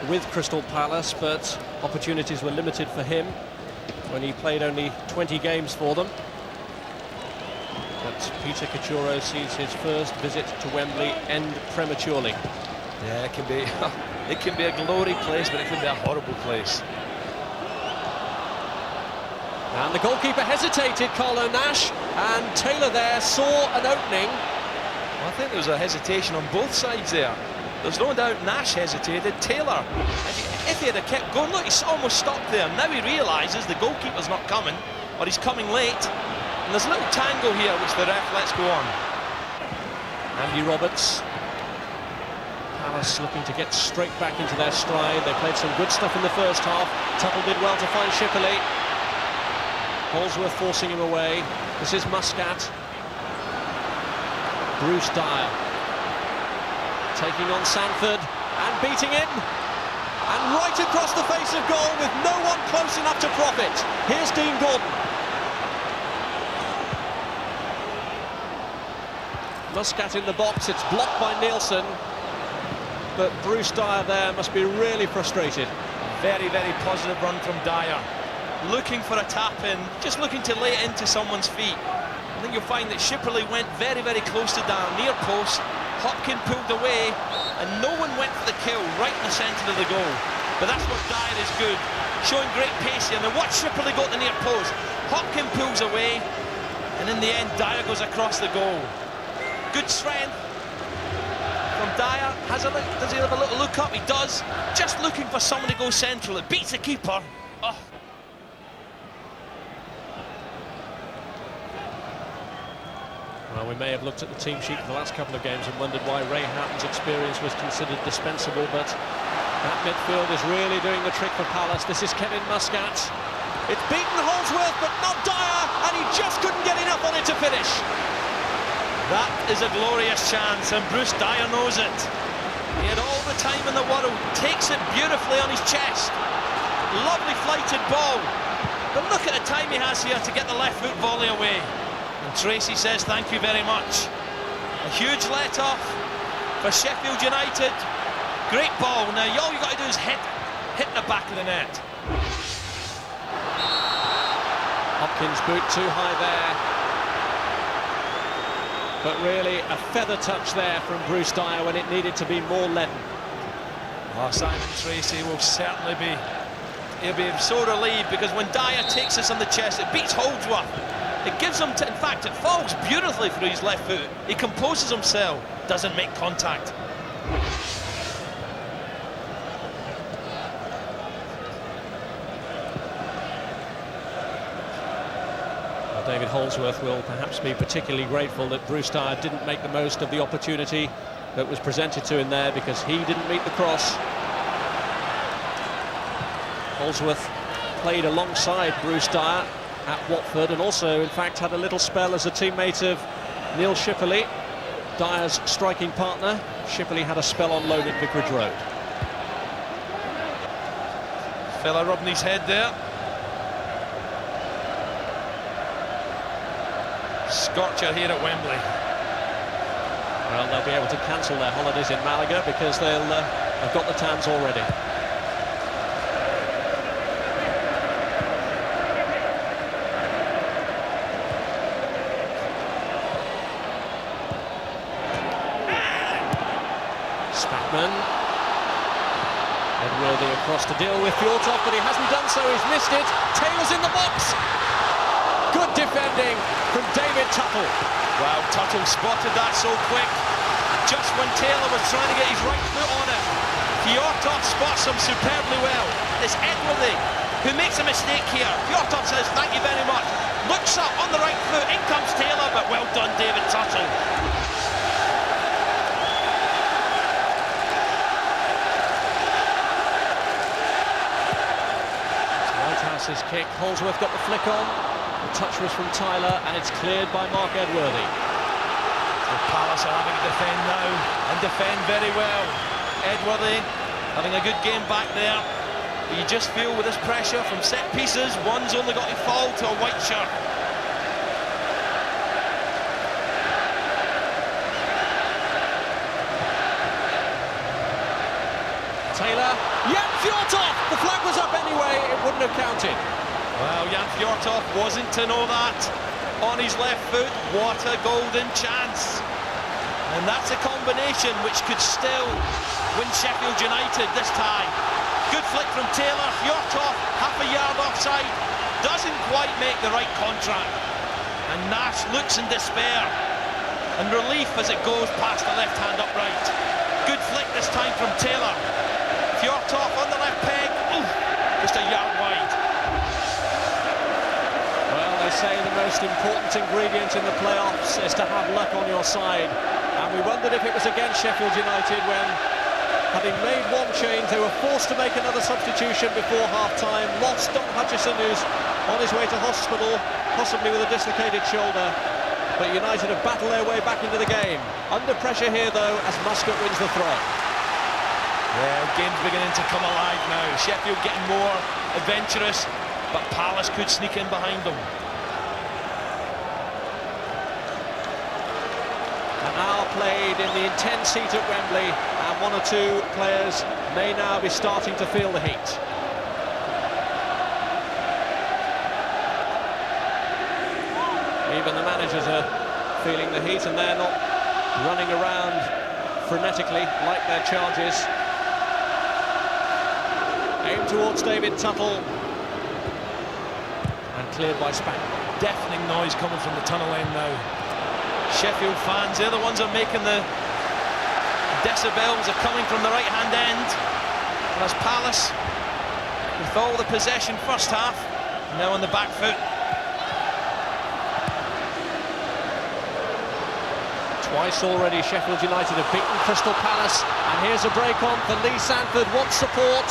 with Crystal Palace, but opportunities were limited for him when he played only 20 games for them. But Peter Cachorro sees his first visit to Wembley end prematurely. Yeah, it can be a glory place, but it can be a horrible place. And the goalkeeper hesitated, Carlo Nash, and Taylor there saw an opening. Well, I think there was a hesitation on both sides there. There's no doubt Nash hesitated. Taylor, if he had kept going, look, he's almost stopped there. Now he realises the goalkeeper's not coming, or he's coming late. And there's a little tangle here, which the ref lets go on. Andy Roberts. Palace looking to get straight back into their stride. They played some good stuff in the first half. Tuttle did well to find Shipperley. Holsworth forcing him away. This is Muscat. Bruce Dyer taking on Sanford and beating him. And right across the face of goal with no one close enough to profit. Here's Dean Gordon. Muscat in the box, it's blocked by Nielsen. But Bruce Dyer there must be really frustrated. Very, very positive run from Dyer. Looking for a tap-in, just looking to lay it into someone's feet. I think you'll find that Shipperley went very, very close to Dyer, near post. Hopkin pulled away, and no one went for the kill right in the centre of the goal. But that's what Dyer is good, showing great pace here. Now watch Shipperley go to the near post. Hopkin pulls away, and in the end, Dyer goes across the goal. Good strength from Dyer. Does he have a little look up? He does. Just looking for someone to go central. It beats the keeper. Oh. Well, we may have looked at the team sheet for the last couple of games and wondered why Ray Houghton's experience was considered dispensable, but that midfield is really doing the trick for Palace. This is Kevin Muscat. It's beaten Holsworth, but not Dyer, and he just couldn't get enough on it to finish. That is a glorious chance, and Bruce Dyer knows it. He had all the time in the world, takes it beautifully on his chest. Lovely flighted ball, but look at the time he has here to get the left foot volley away. And Tracy says thank you very much. A huge let-off for Sheffield United. Great ball. Now all you got to do is hit the back of the net. Hopkins boot too high there. But really a feather touch there from Bruce Dyer when it needed to be more leaden. Oh, Simon Tracy will certainly be... He'll be so relieved, because when Dyer takes this on the chest, it beats Holdsworth. It gives him, in fact, it falls beautifully through his left foot. He composes himself, doesn't make contact. Well, David Holdsworth will perhaps be particularly grateful that Bruce Dyer didn't make the most of the opportunity that was presented to him there, because he didn't meet the cross. Holdsworth played alongside Bruce Dyer at Watford, and also in fact had a little spell as a teammate of Neil Shipperley, Dyer's striking partner. Shipperley had a spell on loan at Vicarage Road. Fella rubbing his head there. Scorcher here at Wembley. Well, they'll be able to cancel their holidays in Malaga because they'll have got the tans already. Spackman. Edworthy across to deal with Fjortoft, but he hasn't done so, he's missed it. Taylor's in the box. Good defending from David Tuttle. Wow, Tuttle spotted that so quick. Just when Taylor was trying to get his right foot on it. Fjortoft spots him superbly well. It's Edworthy who makes a mistake here. Fjortoft says, thank you very much. Looks up on the right foot, in comes Taylor, but well done, David Tuttle. His kick, Holdsworth got the flick on, the touch was from Tyler and it's cleared by Mark Edworthy. So Palace are having to defend now and defend very well. Edworthy having a good game back there, but you just feel with this pressure from set pieces, one's only got to fall to a white shirt. Taylor, Jan Fjortoft! The flag was up anyway, it wouldn't have counted. Well, Jan Fjortoft wasn't to know that. On his left foot, what a golden chance. And that's a combination which could still win Sheffield United this time. Good flick from Taylor, Fjortoft, half a yard offside, doesn't quite make the right contract. And Nash looks in despair and relief as it goes past the left-hand upright. Good flick this time from Taylor. Fjortoft on the left peg, just a yard wide. Well, they say the most important ingredient in the playoffs is to have luck on your side. And we wondered if it was against Sheffield United when, having made one change, they were forced to make another substitution before half-time. Lost Don Hutchison, who's on his way to hospital, possibly with a dislocated shoulder. But United have battled their way back into the game. Under pressure here, though, as Muscat wins the throw. Yeah, game's beginning to come alive now. Sheffield getting more adventurous, but Palace could sneak in behind them. An hour played in the intense heat at Wembley, and one or two players may now be starting to feel the heat. Even the managers are feeling the heat, and they're not running around frenetically like their charges. Aim towards David Tuttle and cleared by Spack. Deafening noise coming from the tunnel end now. Sheffield fans, they're the ones who are making the decibels, are coming from the right-hand end. And as Palace, with all the possession first half, now on the back foot. Twice already Sheffield United have beaten Crystal Palace, and here's a break on for Lee Sanford, wants support,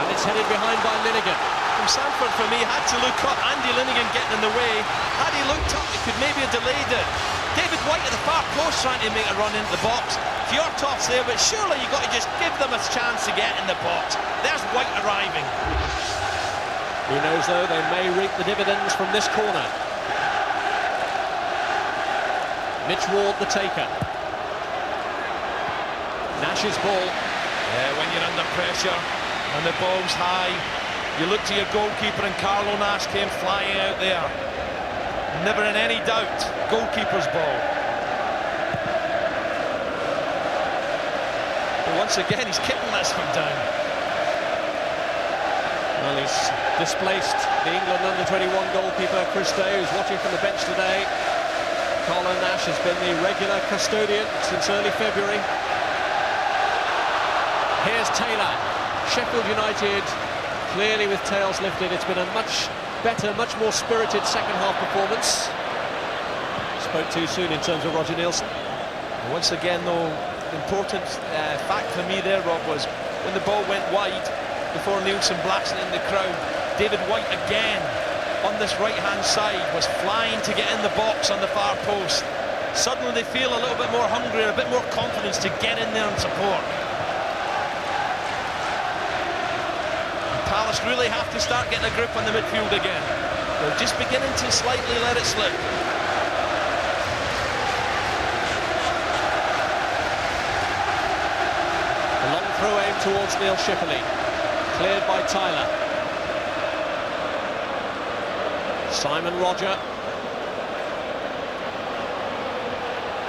and it's headed behind by Linnigan. From Sanford, for me, had to look up. Andy Linnigan getting in the way. Had he looked up, he could maybe have delayed it. David White at the far post trying to make a run into the box. Fjortoft's there, but surely you've got to just give them a chance to get in the box. There's White arriving. Who knows, though, they may reap the dividends from this corner. Mitch Ward, the taker. Nash's ball. Yeah, when you're under pressure and the ball's high, you look to your goalkeeper, and Carlo Nash came flying out there. Never in any doubt, goalkeeper's ball. But once again, he's kicking this one down. Well, he's displaced the England under-21 goalkeeper, Chris Day, who's watching from the bench today. Carlo Nash has been the regular custodian since early February. Here's Taylor. Sheffield United clearly with tails lifted. It's been a much better, much more spirited second half performance. Spoke too soon in terms of Roger Nielsen. Once again, though, the important fact for me there, Rob, was when the ball went wide before Nielsen blasted in the crowd, David White again on this right-hand side was flying to get in the box on the far post. Suddenly they feel a little bit more hungry, a bit more confidence to get in there and support. And Palace really have to start getting a grip on the midfield again. They're just beginning to slightly let it slip. out towards Neil Shipley. Cleared by Tyler. Simon Roger.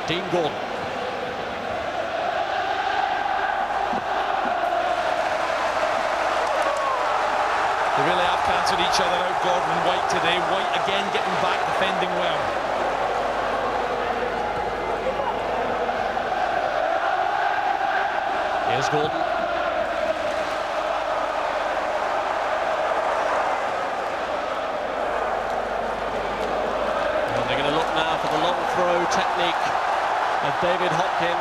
Dean Gordon. They really have cancelled each other out, Gordon and White today. White again getting back, defending well. Here's Gordon. And they're going to look now for the long throw technique of David Hopkin.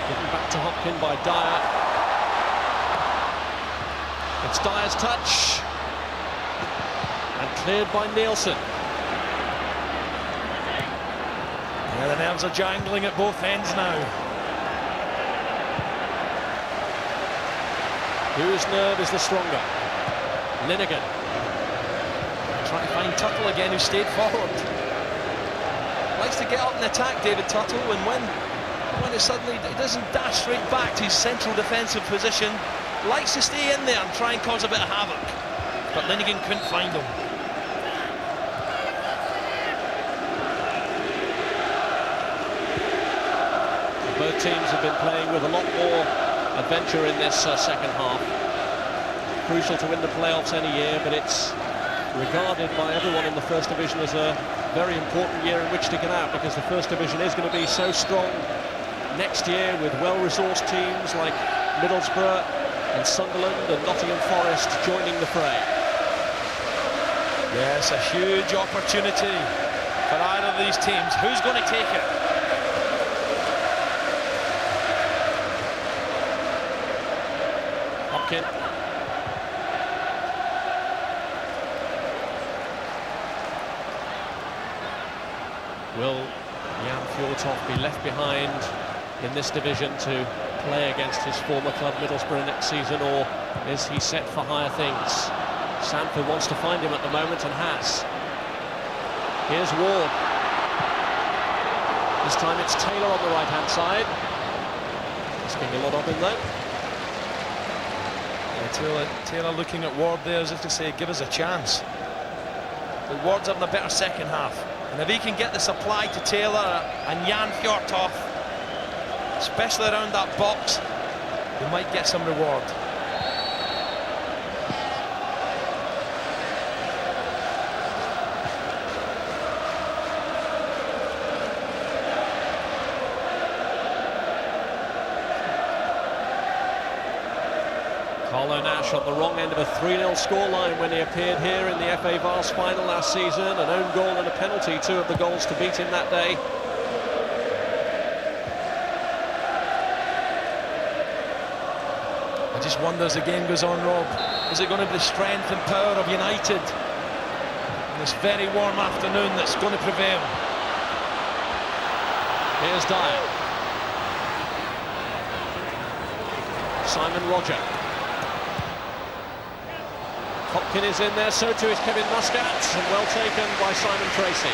Given back to Hopkin by Dyer. It's Dyer's touch. And cleared by Nielsen. Yeah, the nerves are jangling at both ends now. Whose nerve is the stronger? Linegan. Trying to find Tuttle again, who stayed forward. Likes to get up and attack David Tuttle, and when it suddenly it doesn't dash straight back to his central defensive position, likes to stay in there and try and cause a bit of havoc. But Linegan couldn't find him. Both teams have been playing with a lot more adventure in this second half. Crucial to win the playoffs any year, but it's regarded by everyone in the First Division as a very important year in which to get out, because the First Division is going to be so strong next year with well-resourced teams like Middlesbrough and Sunderland and Nottingham Forest joining the fray. Yes, a huge opportunity for either of these teams. Who's going to take it? Hopkin. Will Jan Fjortoft be left behind in this division to play against his former club Middlesbrough next season, or is he set for higher things? Sanford wants to find him at the moment and has. Here's Ward. This time it's Taylor on the right-hand side. Asking a lot of him though. Taylor looking at Ward there as if to say, give us a chance. But Ward's having a better second half. And if he can get the supply to Taylor and Jan Fjortoft, especially around that box, he might get some reward. Carlo Nash on the wrong end of a 3-0 scoreline when he appeared here in the FA Vase final last season. An own goal and a penalty, two of the goals to beat him that day. I just wonder as the game goes on, Rob, is it going to be the strength and power of United in this very warm afternoon that's going to prevail? Here's Dyer. Simon Roger. Hopkin is in there, so too is Kevin Muscat, and well taken by Simon Tracy.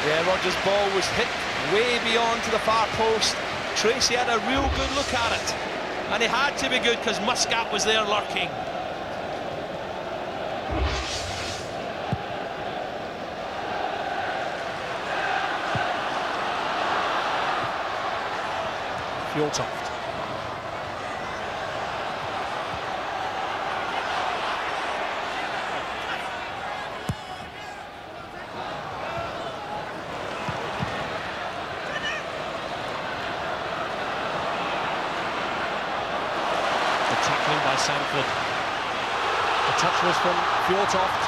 Yeah, Roger's ball was hit way beyond to the far post. Tracy had a real good look at it, and he had to be good because Muscat was there lurking. Fjortoft. Sanford. The touch was from Fjortoft.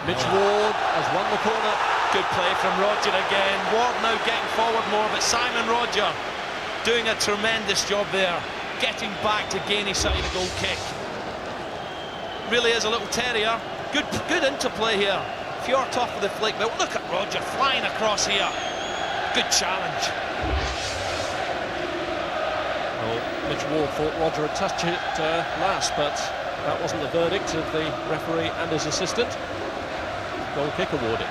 Mitch Ward has won the corner. Good play from Roger again. Ward now getting forward more, but Simon Roger doing a tremendous job there, getting back to gain his side of the goal kick. Really is a little terrier. Good interplay here. Fjortoft with the flick, but look at Roger flying across here. Good challenge. Well, Mitch Ward thought Roger had touched it last, but that wasn't the verdict of the referee and his assistant. Goal kick awarded.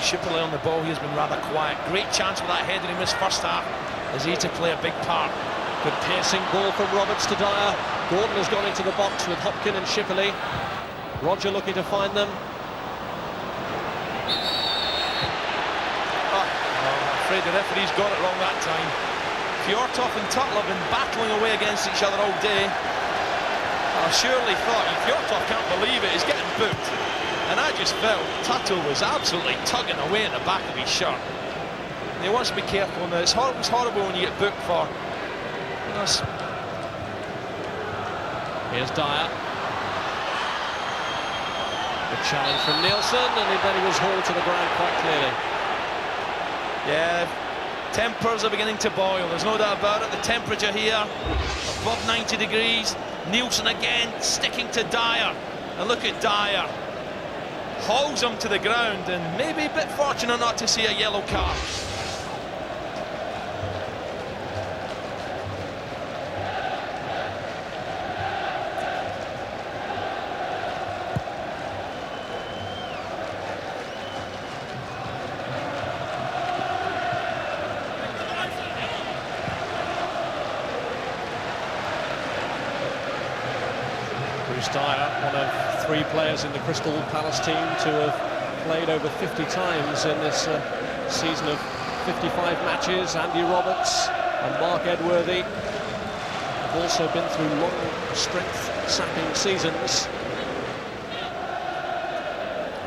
Shipley on the ball, he has been rather quiet. Great chance with that header he missed first half. Is he to play a big part? Good piercing ball from Roberts to Dyer. Gordon has gone into the box with Hopkin and Shipley. Roger looking to find them. I'm afraid the referee's got it wrong that time. Fjortoft and Tuttle have been battling away against each other all day. I surely thought, Fjortoft can't believe it, he's getting booked. And I just felt Tuttle was absolutely tugging away at the back of his shirt. And he wants to be careful now. It's horrible when you get booked for. Here's Dyer. Good challenge from Nielsen, and then he was hauled to the ground quite clearly. Yeah, tempers are beginning to boil, there's no doubt about it. The temperature here, above 90 degrees. Nielsen again, sticking to Dyer. And look at Dyer. Hauls him to the ground, and maybe a bit fortunate not to see a yellow card. Dyer, one of 3 players in the Crystal Palace team to have played over 50 times in this season of 55 matches. Andy Roberts and Mark Edworthy have also been through long strength-sapping seasons.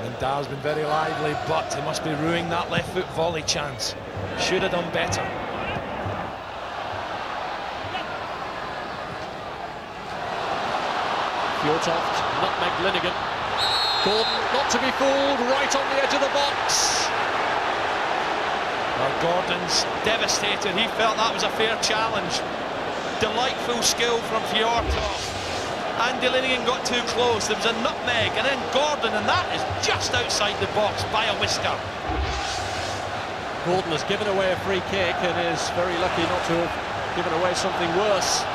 And Dyer's been very lively, but he must be ruining that left foot volley chance. Should have done better. Fjortoft, nutmeg Linnigan. Gordon, not to be fooled, right on the edge of the box. Well, Gordon's devastated. He felt that was a fair challenge. Delightful skill from Fjortoft. Andy Linnigan got too close. There was a nutmeg, and then Gordon, and that is just outside the box by a whisker. Gordon has given away a free kick and is very lucky not to have given away something worse.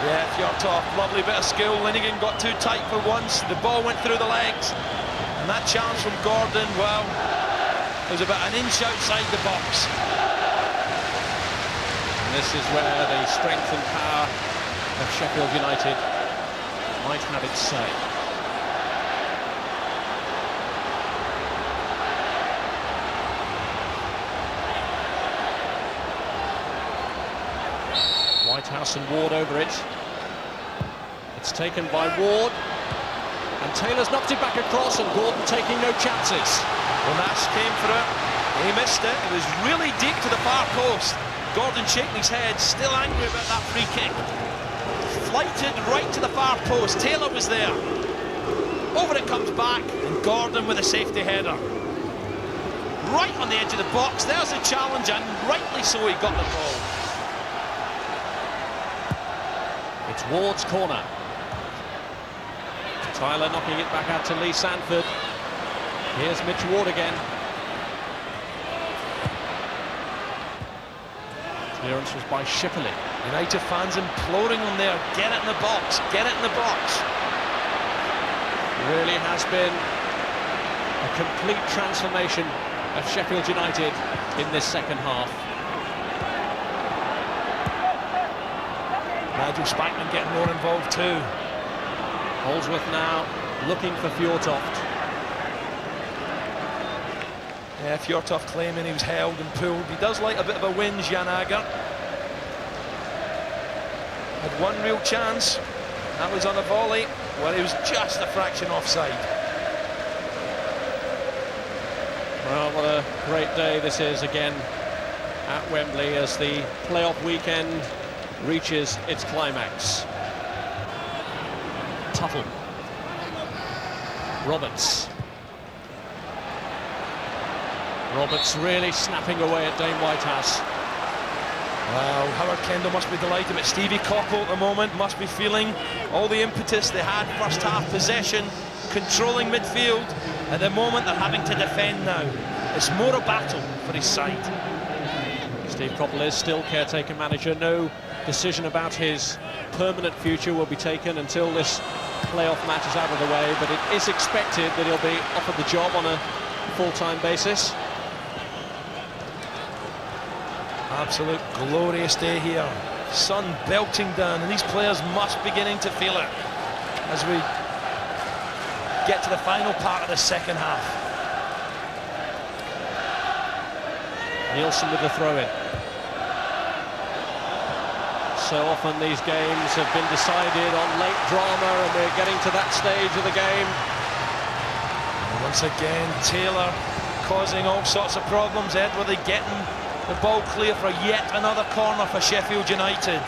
Yeah, Fjortoft, lovely bit of skill. Linnigan got too tight for once. The ball went through the legs. And that chance from Gordon, well, it was about an inch outside the box. And this is where the strength and power of Sheffield United might have its say. Whitehouse and Ward over it. It's taken by Ward, and Taylor's knocked it back across, and Gordon taking no chances. Well, Nash came for it. He missed it. It was really deep to the far post. Gordon shaking his head, still angry about that free kick. Flighted right to the far post. Taylor was there. Over it comes back, and Gordon with a safety header. Right on the edge of the box. There's the challenge, and rightly so he got the ball. It's Ward's corner. Tyler knocking it back out to Lee Sanford. Here's Mitch Ward again. Clearance was by Shipley. United fans imploring on there, get it in the box, get it in the box. Really has been a complete transformation of Sheffield United in this second half. Nigel Spackman getting more involved too. Holdsworth now looking for Fjortoft. Yeah, Fjortoft claiming he was held and pulled. He does like a bit of a whinge, Jan Ager. Had one real chance. That was on a volley where he was just a fraction offside. Well, what a great day this is again at Wembley as the playoff weekend reaches its climax. Tuttle. Roberts. Roberts really snapping away at Dane Whitehouse. Wow, Howard Kendall must be delighted, but Stevie Coppell at the moment must be feeling all the impetus they had first half possession, controlling midfield. At the moment they're having to defend now. It's more a battle for his side. Steve Coppell is still caretaker manager. No decision about his permanent future will be taken until this playoff matches out of the way, but it is expected that he'll be offered the job on a full-time basis. Absolute glorious day here. Sun belting down, and these players must be beginning to feel it as we get to the final part of the second half. Nielsen with the throw-in. So often these games have been decided on late drama, and we're getting to that stage of the game. And once again, Taylor causing all sorts of problems. Edworthy getting the ball clear for yet another corner for Sheffield United.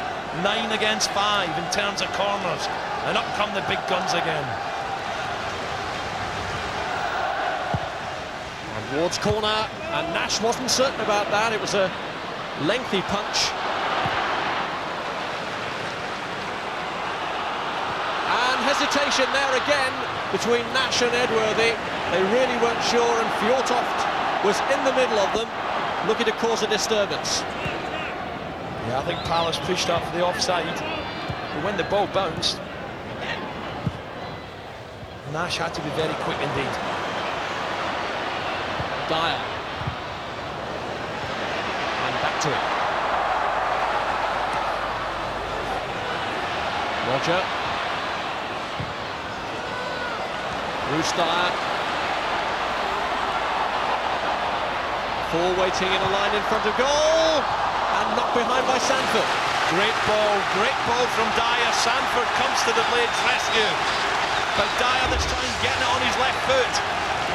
9 against 5 in terms of corners, and up come the big guns again. And Ward's corner, and Nash wasn't certain about that. It was a lengthy punch. And hesitation there again between Nash and Edworthy. They really weren't sure, and Fjortoft was in the middle of them, looking to cause a disturbance. Yeah, I think Palace pushed up for the offside, but when the ball bounced, Nash had to be very quick indeed. Dyer. And back to it. Roger. Bruce Dyer. 4 waiting in a line in front of goal, and knocked behind by Sanford. Great ball from Dyer. Sanford comes to the Blades' rescue, but Dyer this time getting it on his left foot.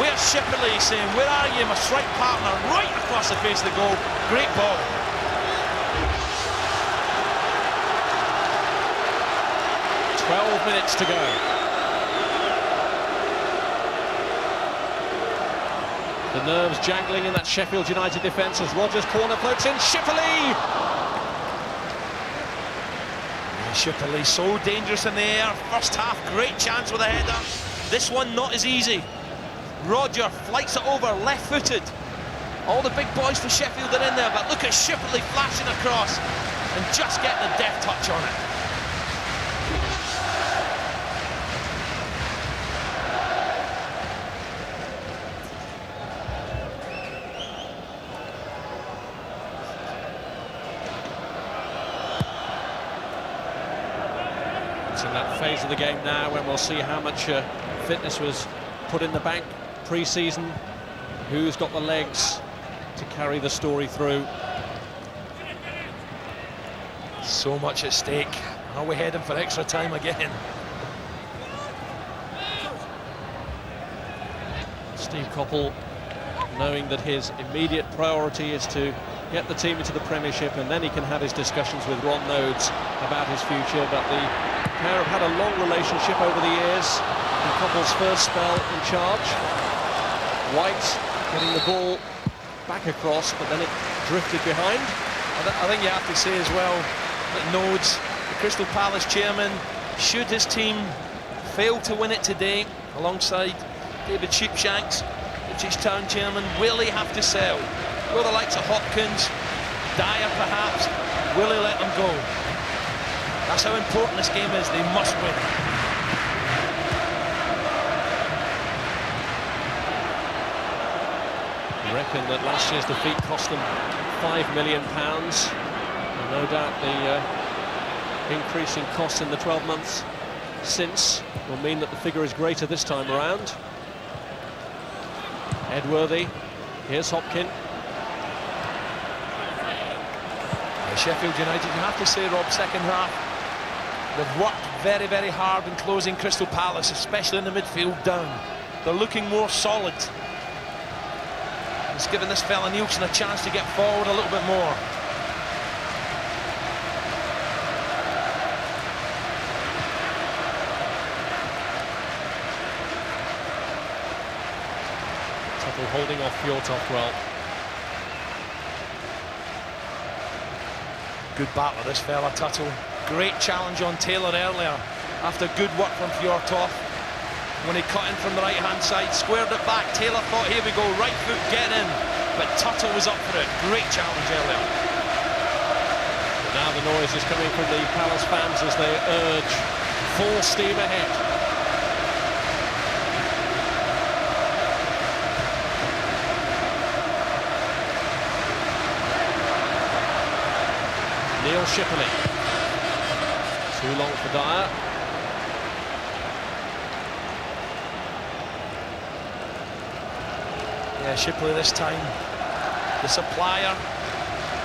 Where's Shipperley saying, where are you, my strike partner? Right across the face of the goal. Great ball. "12 minutes to go. The nerves jangling in that Sheffield United defence as Rodgers' corner floats in. Shipperley! Shipperley so dangerous in the air. First half, great chance with a header. This one not as easy. Roger flights it over, left-footed. All the big boys for Sheffield are in there, but look at Shipperley flashing across and just getting a deft touch on it. It's in that phase of the game now when we'll see how much fitness was put in the bank pre-season, who's got the legs to carry the story through. So much at stake. Are we heading for extra time again? Steve Coppell, knowing that his immediate priority is to get the team into the Premiership, and then he can have his discussions with Ron Nodes about his future. But the pair have had a long relationship over the years. In Coppell's first spell in charge, White getting the ball back across, but then it drifted behind. I think you have to say as well that Nodes, the Crystal Palace chairman, should his team fail to win it today, alongside David Sheepshanks, Ipswich Town chairman, will he have to sell? Will the likes of Hopkins, Dyer perhaps, will he let them go? That's how important this game is. They must win. I reckon that last year's defeat cost them £5 million, and no doubt the increasing costs in the 12 months since will mean that the figure is greater this time around. Edworthy, here's Hopkin. Sheffield United, you have to say, Rob, second half, they've worked very, very hard in closing Crystal Palace, especially in the midfield down. They're looking more solid. It's given this fella Nielsen a chance to get forward a little bit more. Tuttle holding off Fjortoft well. Good battler, this fella, Tuttle. Great challenge on Taylor earlier after good work from Fjortoft. When he cut in from the right-hand side, squared it back. Taylor thought, here we go, right foot, get in. But Tuttle was up for it. Great challenge earlier. Now the noise is coming from the Palace fans as they urge full steam ahead. Neil Shipley. Too long for Dyer. Yeah, Shipley this time, the supplier,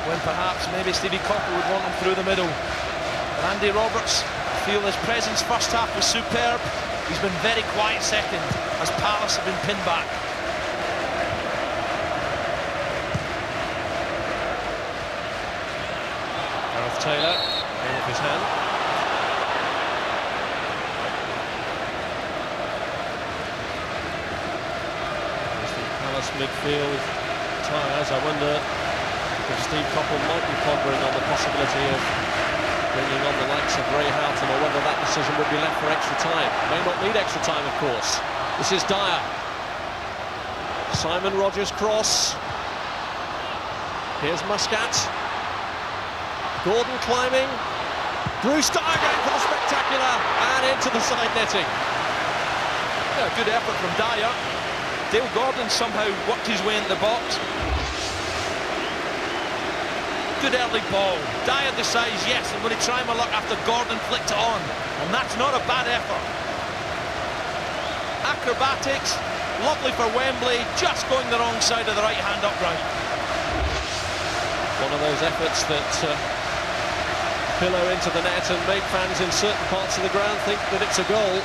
when perhaps maybe Stevie Coppell would want him through the middle. But Andy Roberts, I feel his presence first half was superb. He's been very quiet second as Palace have been pinned back. Gareth Taylor, in with his hand. Palace midfield tires. I wonder if Steve Coppell might be pondering on the possibility of bringing on the likes of Ray Houghton, or whether that decision would be left for extra time. May not need extra time, of course. This is Dyer. Simon Rogers cross. Here's Muscat. Gordon climbing. Bruce Dyer going for the spectacular, and into the side netting. Yeah, good effort from Dyer. Dale Gordon somehow worked his way into the box. Good early ball. Dyer decides, yes, I'm going to try my luck after Gordon flicked it on. And that's not a bad effort. Acrobatics, lovely for Wembley, just going the wrong side of the right hand upright. One of those efforts that pillow into the net and make fans in certain parts of the ground think that it's a goal.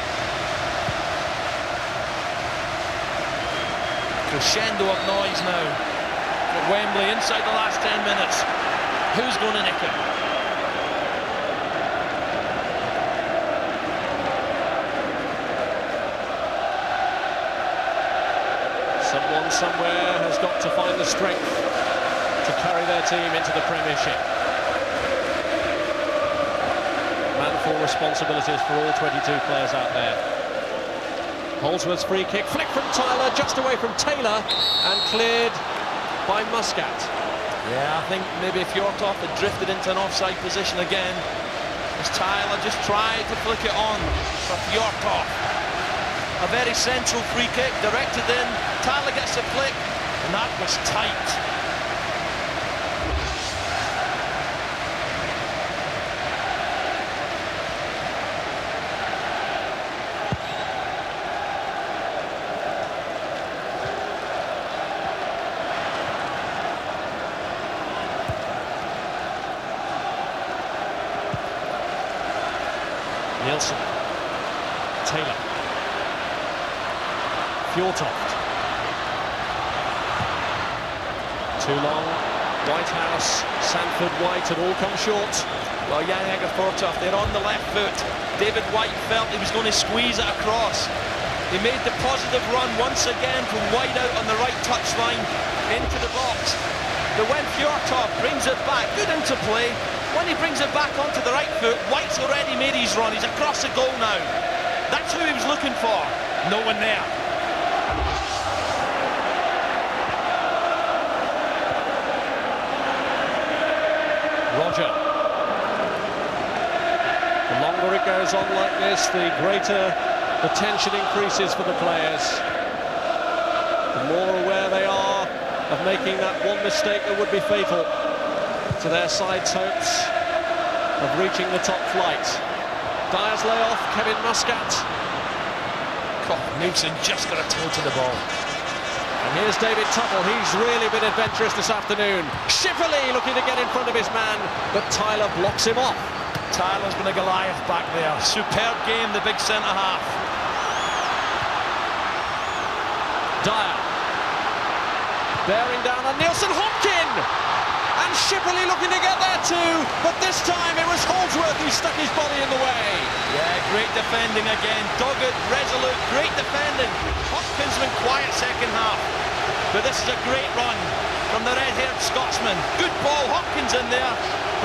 Crescendo of noise now at Wembley inside the last 10 minutes. Who's going to nick it? Someone somewhere has got to find the strength to carry their team into the Premiership. Manful responsibilities for all 22 players out there. Holdsworth's free kick, flick from Tyler, just away from Taylor, and cleared by Muscat. Yeah, I think maybe Fjortoft had drifted into an offside position again, as Tyler just tried to flick it on for Fjortoft. A very central free kick, directed in, Tyler gets a flick, and that was tight. Nielsen, Taylor, Fjortoft, too long, Whitehouse, Sanford, White had all come short. Well, Jan Fjortoft, they're on the left foot. David White felt he was going to squeeze it across. He made the positive run once again from wide out on the right touchline into the box. But when Fjortoft brings it back, good interplay. When he brings it back onto the right foot, White's already made his run. He's across the goal now. That's who he was looking for. No one there. Roger. The longer it goes on like this, the greater the tension increases for the players. The more aware they are of making that one mistake that would be fatal to their side's hopes of reaching the top flight. Dyer's layoff, Kevin Muscat. Nielsen just got a toe to the ball. And here's David Tuttle, he's really been adventurous this afternoon. Shipley looking to get in front of his man, but Tyler blocks him off. Tyler's been a Goliath back there. Superb game, the big centre-half. Dyer. Bearing down on Nielsen, Hopkin! And Shipley looking to get there too, but this time it was Holdsworth who stuck his body in the way. Yeah, great defending again, dogged, resolute, great defending. Hopkin's been quiet second half, but this is a great run from the red-haired Scotsman. Good ball, Hopkins in there,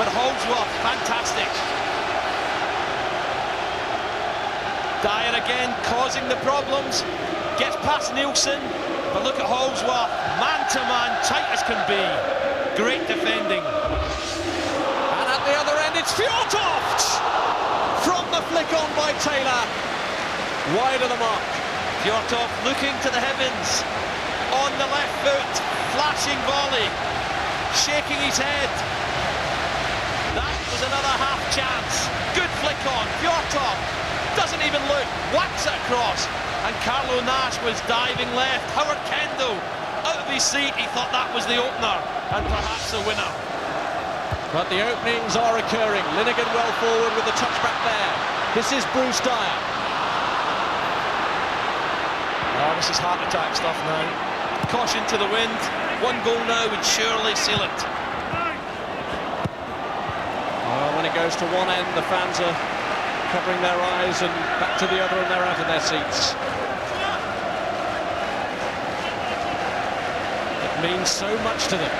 but Holdsworth, fantastic. Dyer again causing the problems, gets past Nielsen, but look at Holdsworth, man-to-man, tight as can be. Great defending. And at the other end, it's Fjortoft! From the flick on by Taylor. Wide of the mark. Fjortoft looking to the heavens. On the left foot, flashing volley. Shaking his head. That was another half chance. Good flick on. Fjortov doesn't even look. Whacks it across. And Carlo Nash was diving left. Howard Kendall out of his seat. He thought that was the opener and perhaps the winner. But the openings are occurring. Linnigan well forward with the touchback there. This is Bruce Dyer. Oh, this is heart attack stuff now. Caution to the wind. One goal now would surely seal it. Well, when it goes to one end, the fans are covering their eyes, and back to the other, and they're out of their seats. It means so much to them.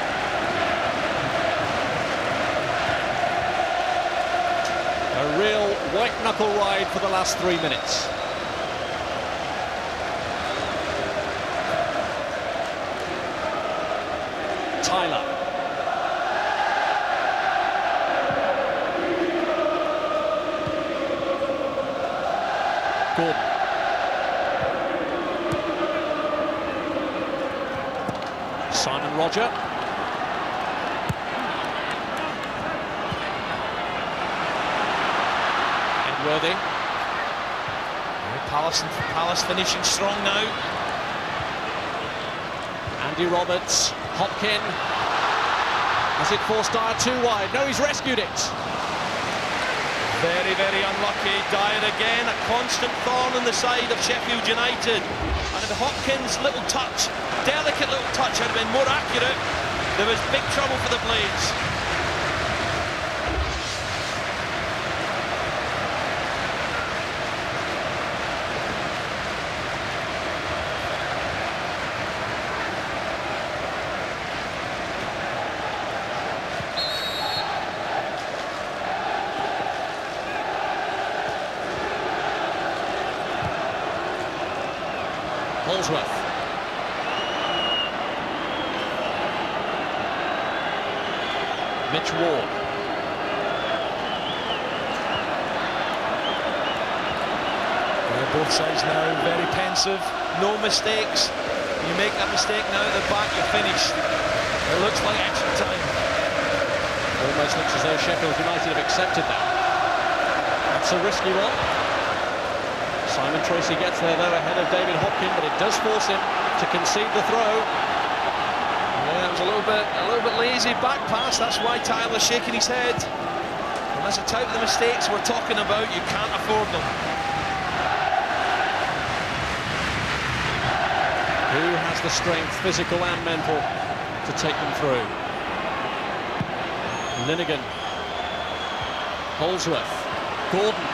A real white-knuckle ride for the last 3 minutes. Tyler. Gordon. Simon Roger. Edworthy. Palace finishing strong now. Andy Roberts. Hopkin. Has it forced Dyer too wide? No, he's rescued it. Very, very unlucky. Dyer again, a constant thorn on the side of Sheffield United. And if Hopkins' little touch, delicate little touch, had been more accurate, there was big trouble for the Blades. Holsworth. Mitch Ward. Yeah, both sides now very pensive, no mistakes. You make that mistake now at the back, you're finished. It looks like extra time. Almost looks as though Sheffield United have accepted that. That's a risky one. Simon Tracy gets there though ahead of David Hopkin, but it does force him to concede the throw. Yeah, it was a little bit lazy back pass. That's why Tyler's shaking his head. And that's the type of the mistakes we're talking about. You can't afford them. Who has the strength, physical and mental, to take them through? Linnigan. Holsworth. Gordon.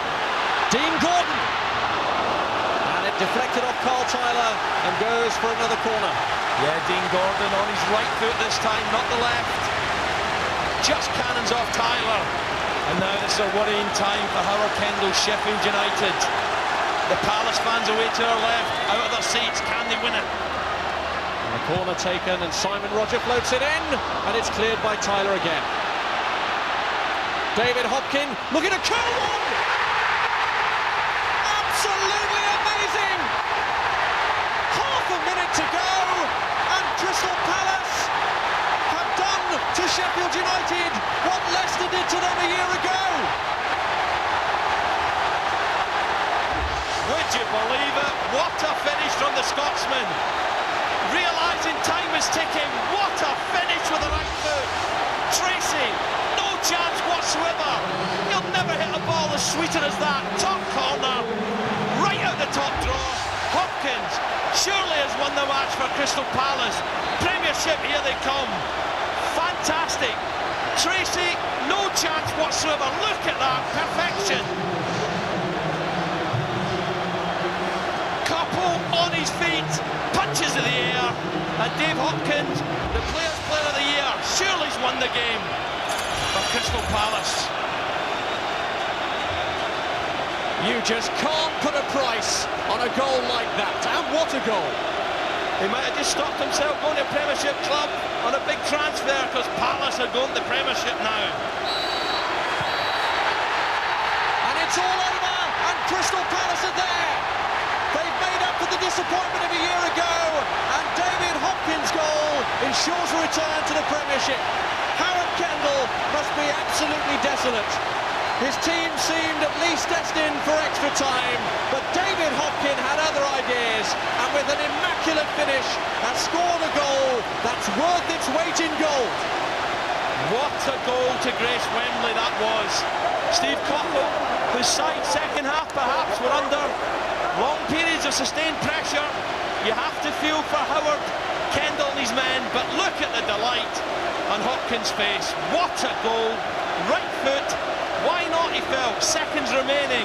Dean Gordon. Deflected off Carl Tyler and goes for another corner. Yeah, Dean Gordon on his right foot this time, not the left. Just cannons off Tyler. And now this is a worrying time for Howard Kendall, Sheffield United. The Palace fans away to our left, out of their seats. Can they win it? And the corner taken, and Simon Roger floats it in, and it's cleared by Tyler again. David Hopkin looking to curl one. Absolutely amazing! Half a minute to go, and Crystal Palace have done to Sheffield United what Leicester did to them a year ago. Would you believe it? What a finish from the Scotsman. Realising time is ticking, what a finish with the right foot. Tracy, no chance whatsoever. He'll never hit a ball as sweeter as that. Top corner, right out the top draw. Hopkins surely has won the match for Crystal Palace. Premiership, here they come. Fantastic. Tracy, no chance whatsoever. Look at that, perfection. Couple on his feet, punches in the air, and Dave Hopkins, the Players' Player of the Year, surely's won the game for Crystal Palace. You just can't put a price on a goal like that, and what a goal! He might have just stopped himself going to a Premiership club on a big transfer, because Palace are going to the Premiership now. And it's all over, and Crystal Palace are there! They've made up for the disappointment of a year ago, and David Hopkins' goal ensures a return to the Premiership. Howard Kendall must be absolutely desolate. His team seemed at least destined for extra time, but David Hopkin had other ideas, and with an immaculate finish has scored a goal that's worth its weight in gold. What a goal to grace Wembley that was. Steve Coppell, whose side second half perhaps were under long periods of sustained pressure. You have to feel for Howard, Kendall and his men, but look at the delight on Hopkins' face. What a goal. Right foot. Why not, he felt, seconds remaining,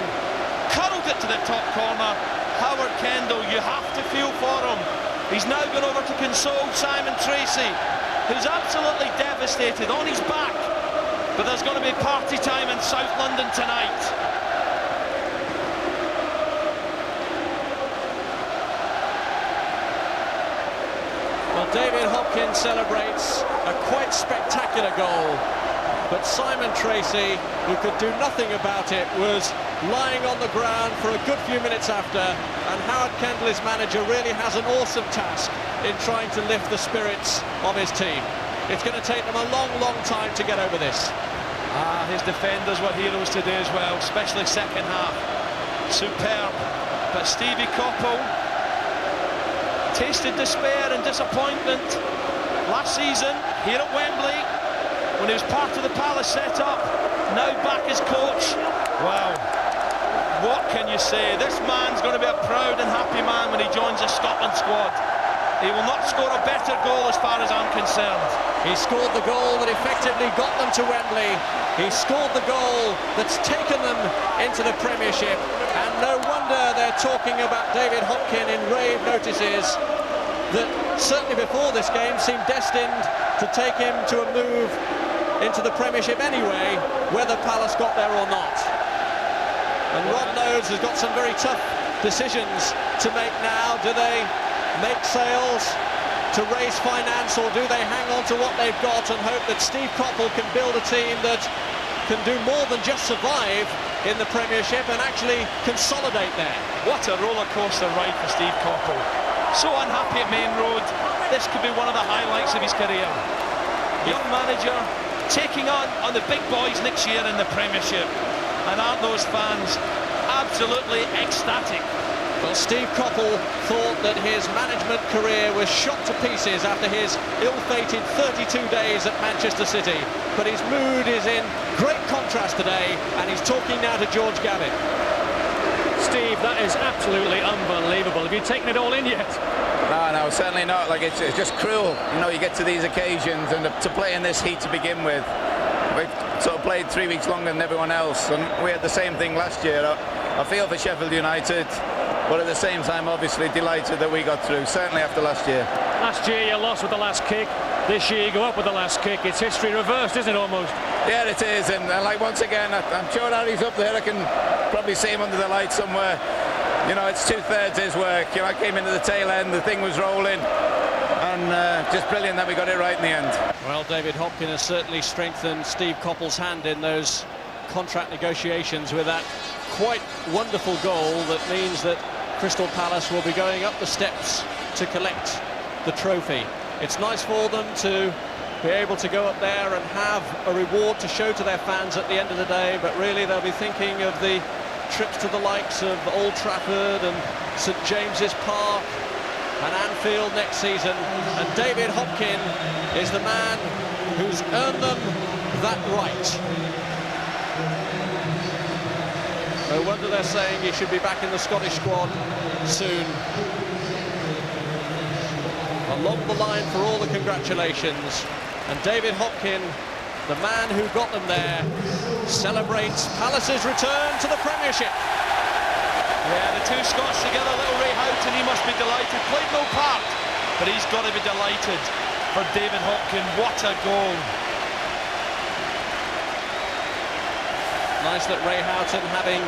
curled it to the top corner. Howard Kendall, you have to feel for him. He's now gone over to console Simon Tracy, who's absolutely devastated, on his back. But there's going to be party time in South London tonight. Well, David Hopkins celebrates a quite spectacular goal. But Simon Tracy, who could do nothing about it, was lying on the ground for a good few minutes after, and Howard Kendall, his manager, really has an awesome task in trying to lift the spirits of his team. It's going to take them a long, long time to get over this. His defenders were heroes today as well, especially second half. Superb. But Stevie Coppell tasted despair and disappointment last season here at Wembley, when he was part of the Palace set-up, now back as coach. Wow, what can you say? This man's going to be a proud and happy man when he joins the Scotland squad. He will not score a better goal as far as I'm concerned. He scored the goal that effectively got them to Wembley. He scored the goal that's taken them into the Premiership, and no wonder they're talking about David Hopkin in rave notices that certainly before this game seemed destined to take him to a move into the Premiership anyway, whether Palace got there or not. And Ron Loades has got some very tough decisions to make now. Do they make sales to raise finance, or do they hang on to what they've got and hope that Steve Coppell can build a team that can do more than just survive in the Premiership and actually consolidate there? What a roller coaster ride for Steve Coppell. So unhappy at Main Road. This could be one of the highlights of his career. Young manager taking on the big boys next year in the Premiership, and aren't those fans absolutely ecstatic? Well, Steve Coppell thought that his management career was shot to pieces after his ill-fated 32 days at Manchester City, but his mood is in great contrast today, and he's talking now to George Gavin. Steve, that is absolutely unbelievable. Have you taken it all in yet? No, certainly not. Like, it's just cruel. You know, you get to these occasions and to play in this heat to begin with. We've sort of played 3 weeks longer than everyone else, and we had the same thing last year. I feel for Sheffield United, but at the same time, obviously delighted that we got through, certainly after last year. Last year you lost with the last kick. This year you go up with the last kick. It's history reversed, isn't it, almost? Yeah, it is, and like once again, I'm sure Harry's up there. I can probably see him under the light somewhere. You know, it's 2/3 his work. You know, I came into the tail end, the thing was rolling, and just brilliant that we got it right in the end. Well, David Hopkin has certainly strengthened Steve Coppell's hand in those contract negotiations with that quite wonderful goal that means that Crystal Palace will be going up the steps to collect the trophy. It's nice for them to be able to go up there and have a reward to show to their fans at the end of the day, but really they'll be thinking of the trips to the likes of Old Trafford and St James's Park and Anfield next season, and David Hopkin is the man who's earned them that right. No wonder they're saying he should be back in the Scottish squad soon. Along the line for all the congratulations, and David Hopkin, the man who got them there, celebrates Palace's return to the Premiership. Yeah, the two Scots together, little Ray Houghton, he must be delighted. Played no part, but he's got to be delighted for David Hopkin. What a goal. Nice that Ray Houghton, having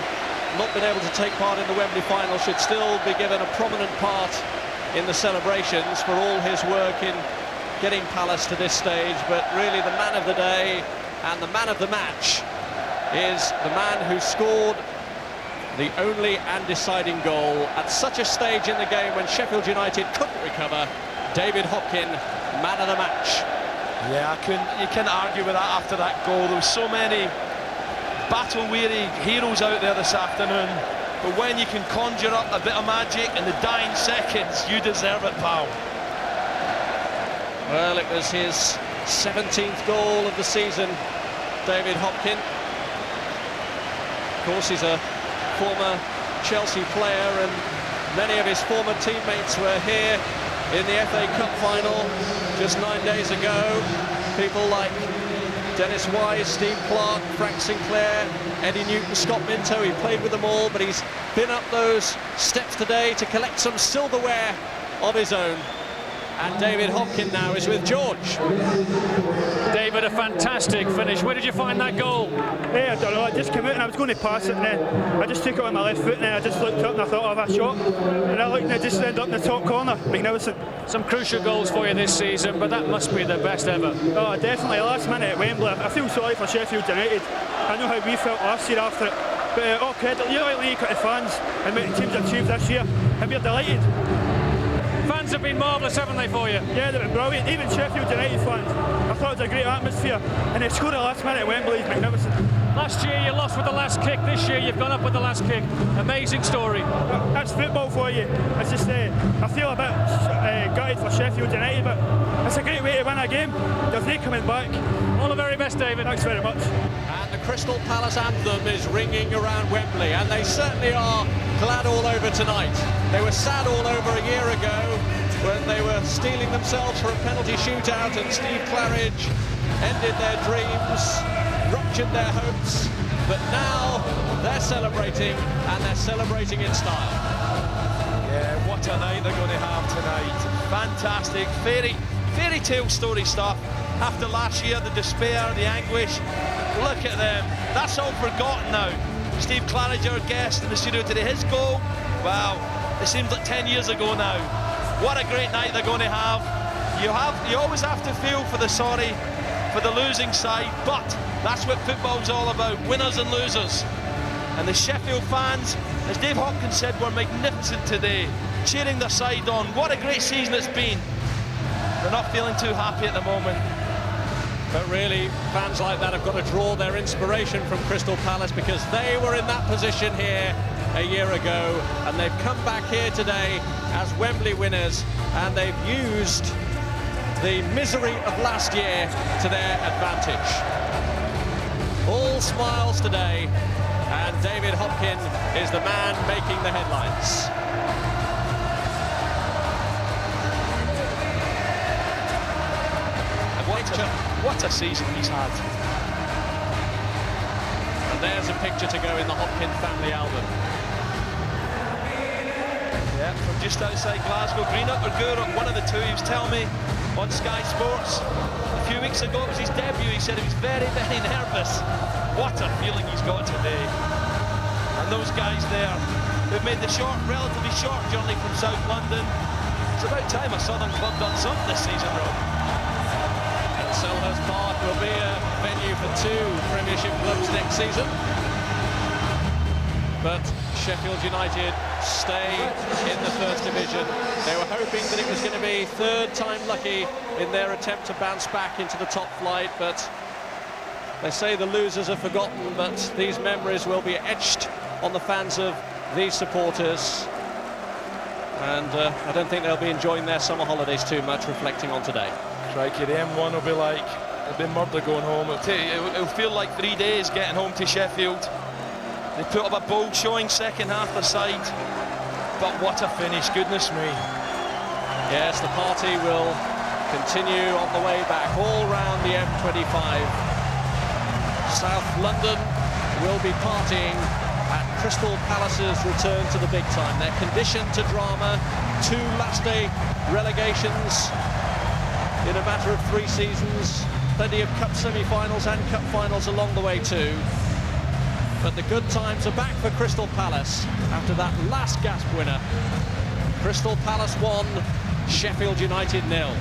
not been able to take part in the Wembley final, should still be given a prominent part in the celebrations for all his work in getting Palace to this stage. But really the man of the day and the man of the match is the man who scored the only and deciding goal at such a stage in the game when Sheffield United couldn't recover. David Hopkin, man of the match. Yeah, you can't argue with that after that goal. There was so many battle-weary heroes out there this afternoon, but when you can conjure up a bit of magic in the dying seconds, you deserve it, pal. Well, it was his 17th goal of the season, David Hopkin. Of course, he's a former Chelsea player, and many of his former teammates were here in the FA Cup final just 9 days ago. People like Dennis Wise, Steve Clarke, Frank Sinclair, Eddie Newton, Scott Minto. He played with them all, but he's been up those steps today to collect some silverware of his own. And David Hopkin now is with George. David, a fantastic finish. Where did you find that goal? I don't know, I just came out and I was going to pass it, and then I just took it on my left foot, and then I just looked up and I thought, oh, that shot. And I looked and it just ended up in the top corner. Magnificent. Some crucial goals for you this season, but that must be the best ever. Oh, definitely. Last minute at Wembley. I feel sorry for Sheffield United. I know how we felt last year after it. But all credit, you know, you got the fans and what the teams achieved this year, and we're delighted. Fans have been marvellous, haven't they, for you? Yeah, they've been brilliant. Even Sheffield United fans. I thought it was a great atmosphere, and they scored at last minute at Wembley. Is magnificent. Last year you lost with the last kick. This year you've gone up with the last kick. Amazing story. That's football for you. It's just I feel a bit gutted for Sheffield United, but it's a great way to win a game. There's no coming back. All the very best, David. Thanks very much. And the Crystal Palace anthem is ringing around Wembley, and they certainly are glad all over tonight. They were sad all over a year ago when they were steeling themselves for a penalty shootout and Steve Claridge ended their dreams, ruptured their hopes, but now they're celebrating, and they're celebrating in style. Yeah, what a night they're going to have tonight. Fantastic, fairy tale story stuff. After last year, the despair, the anguish, look at them. That's all forgotten now. Steve Claridge, our guest in the studio today, his goal, wow, it seems like 10 years ago now. What a great night they're going to have. You always have to feel for the losing side, but that's what football's all about, winners and losers. And the Sheffield fans, as Dave Hopkins said, were magnificent today, cheering their side on. What a great season it's been. They're not feeling too happy at the moment. But really, fans like that have got to draw their inspiration from Crystal Palace, because they were in that position here a year ago, and they've come back here today as Wembley winners, and they've used the misery of last year to their advantage. All smiles today, and David Hopkin is the man making the headlines. What a season he's had. And there's a picture to go in the Hopkin family album. Yeah, from just outside Glasgow, Greenock or Gourock, one of the two. He was telling me on Sky Sports a few weeks ago, it was his debut. He said he was very, very nervous. What a feeling he's got today. And those guys there who've made the relatively short journey from South London. It's about time a Southern club done something this season, Rob. Selhurst Park will be a venue for 2 Premiership clubs next season. But Sheffield United stay in the First Division. They were hoping that it was going to be third time lucky in their attempt to bounce back into the top flight, but they say the losers are forgotten, but these memories will be etched on the fans of these supporters. And I don't think they'll be enjoying their summer holidays too much, reflecting on today. Crikey, the M1 will be like, it'll be murder going home. It'll feel like 3 days getting home to Sheffield. They put up a bold showing second half the side, but what a finish, goodness me. Yes, the party will continue on the way back, all round the M25. South London will be partying at Crystal Palace's return to the big time. They're conditioned to drama, 2 last day relegations in a matter of 3 seasons, plenty of cup semi-finals and cup finals along the way too. But the good times are back for Crystal Palace after that last gasp winner. Crystal Palace 1, Sheffield United 0.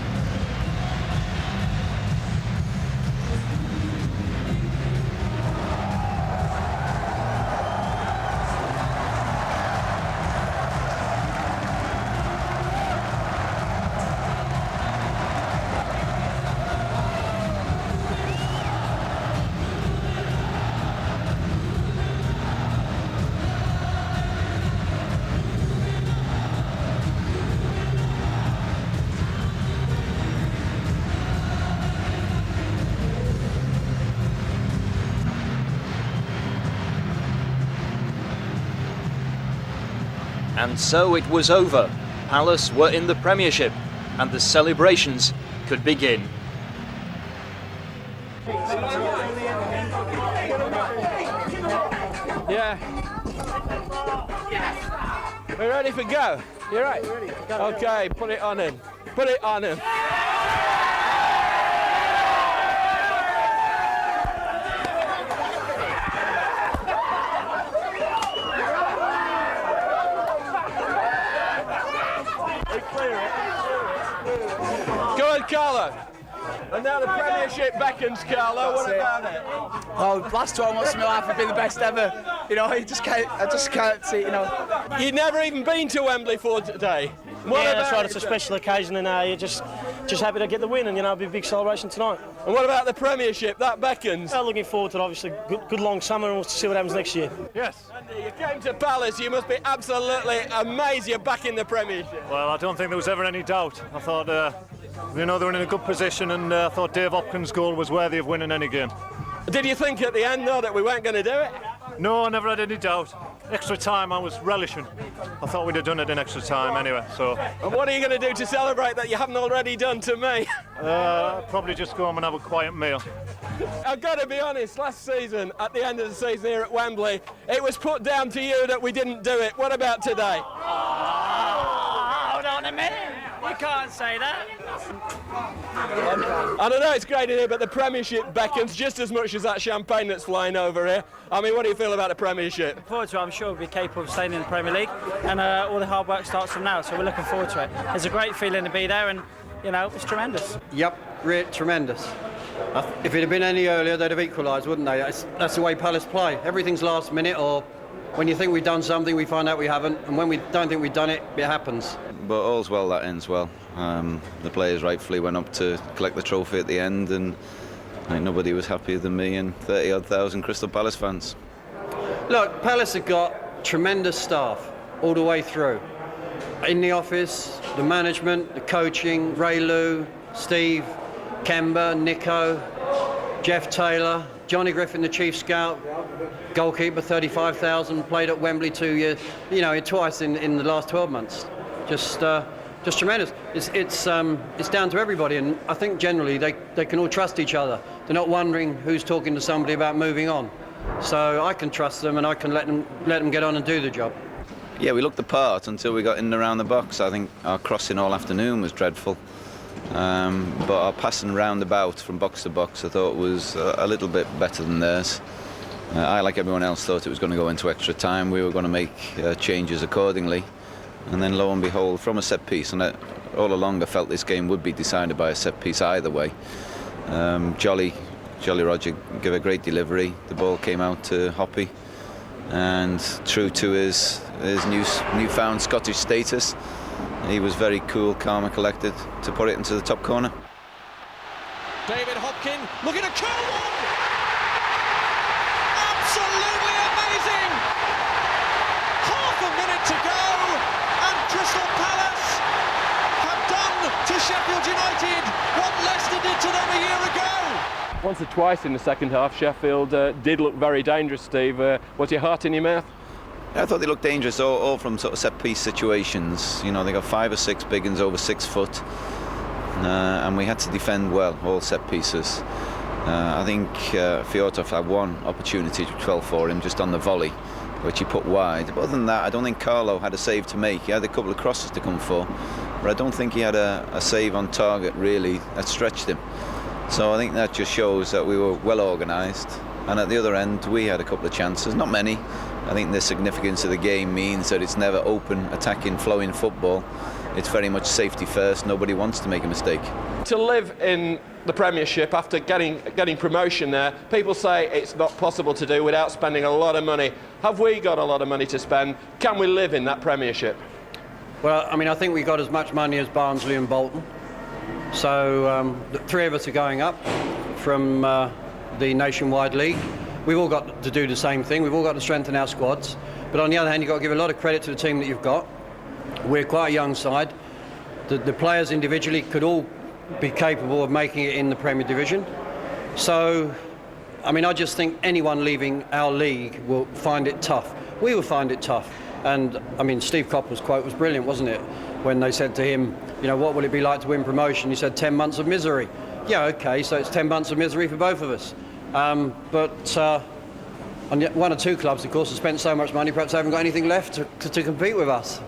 And so it was over. Palace were in the Premiership, and the celebrations could begin. Yeah. We're ready for go. You're right. Okay, put it on him. Put it on him. Go on, Carlo. And now the Premiership beckons, Carlo. What about it? Oh, last 12 months of my life have been the best ever. You know, I just can't see, you know. You've never even been to Wembley for today. What yeah, about that's right. It's it? a special occasion, and you're just happy to get the win, and you know, it'll be a big celebration tonight. And what about the Premiership? That beckons. Well, looking forward to it, obviously. Good long summer, and we'll see what happens next year. Yes. Andy, you came to Palace. You must be absolutely amazed you're back in the Premiership. Well, I don't think there was ever any doubt. I thought, you know, they were in a good position, and I thought Dave Hopkins' goal was worthy of winning any game. Did you think at the end, though, that we weren't going to do it? No, I never had any doubt. Extra time I was relishing. I thought we'd have done it in extra time anyway, so... And what are you going to do to celebrate that you haven't already done to me? Probably just go home and have a quiet meal. I've got to be honest, last season, at the end of the season here at Wembley, it was put down to you that we didn't do it. What about today? Oh, hold on a minute. You can't say that. I don't know, it's great in here, but the Premiership beckons just as much as that champagne that's flying over here. I mean, what do you feel about the Premiership? Looking forward to it. I'm sure we'll be capable of staying in the Premier League, and all the hard work starts from now, so we're looking forward to it. It's a great feeling to be there, and, you know, it's tremendous. Yep, tremendous. If it had been any earlier, they'd have equalised, wouldn't they? That's the way Palace play. Everything's last minute, or when you think we've done something, we find out we haven't, and when we don't think we've done it, it happens. But all's well that ends well. The players rightfully went up to collect the trophy at the end, and I think nobody was happier than me and 30-odd thousand Crystal Palace fans. Look, Palace have got tremendous staff all the way through. In the office, the management, the coaching, Ray Lou, Steve, Kemba, Nico, Jeff Taylor, Johnny Griffin, the chief scout, goalkeeper, 35,000, played at Wembley 2 years, you know, twice in the last 12 months. Just tremendous. It's down to everybody, and I think generally they can all trust each other. They're not wondering who's talking to somebody about moving on. So I can trust them, and I can let them get on and do the job. Yeah, we looked the part until we got in and around the box. I think our crossing all afternoon was dreadful. But our passing round about from box to box I thought was a little bit better than theirs. I, like everyone else, thought it was going to go into extra time. We were going to make changes accordingly. And then lo and behold, from a set piece, and all along I felt this game would be decided by a set piece either way. Jolly Roger gave a great delivery. The ball came out to Hoppy, and true to his newfound Scottish status, he was very cool, calm and collected to put it into the top corner. David Hopkin looking to curl one! Absolutely amazing! Half a minute to go, and Crystal Palace have done to Sheffield United what Leicester did to them a year ago. Once or twice in the second half, Sheffield did look very dangerous, Steve. Was your heart in your mouth? I thought they looked dangerous, all from sort of set-piece situations. You know, they got 5 or 6 big uns over 6 foot, and we had to defend well, all set pieces. I think Fjordhoff had one opportunity which fell for him just on the volley, which he put wide. But other than that, I don't think Carlo had a save to make. He had a couple of crosses to come for, but I don't think he had a save on target really that stretched him. So I think that just shows that we were well organised, and at the other end we had a couple of chances, not many. I think the significance of the game means that it's never open, attacking, flowing football. It's very much safety first. Nobody wants to make a mistake. To live in the Premiership after getting promotion there, people say it's not possible to do without spending a lot of money. Have we got a lot of money to spend? Can we live in that Premiership? Well, I mean, I think we got as much money as Barnsley and Bolton. So the 3 of us are going up from the Nationwide League. We've all got to do the same thing. We've all got to strengthen our squads. But on the other hand, you've got to give a lot of credit to the team that you've got. We're quite a young side. The players individually could all be capable of making it in the Premier Division. So, I mean, I just think anyone leaving our league will find it tough. We will find it tough. And I mean, Steve Coppell's quote was brilliant, wasn't it? When they said to him, you know, what will it be like to win promotion? He said 10 months of misery. Yeah, okay, so it's 10 months of misery for both of us. But on one or two clubs, of course, have spent so much money, perhaps they haven't got anything left to compete with us.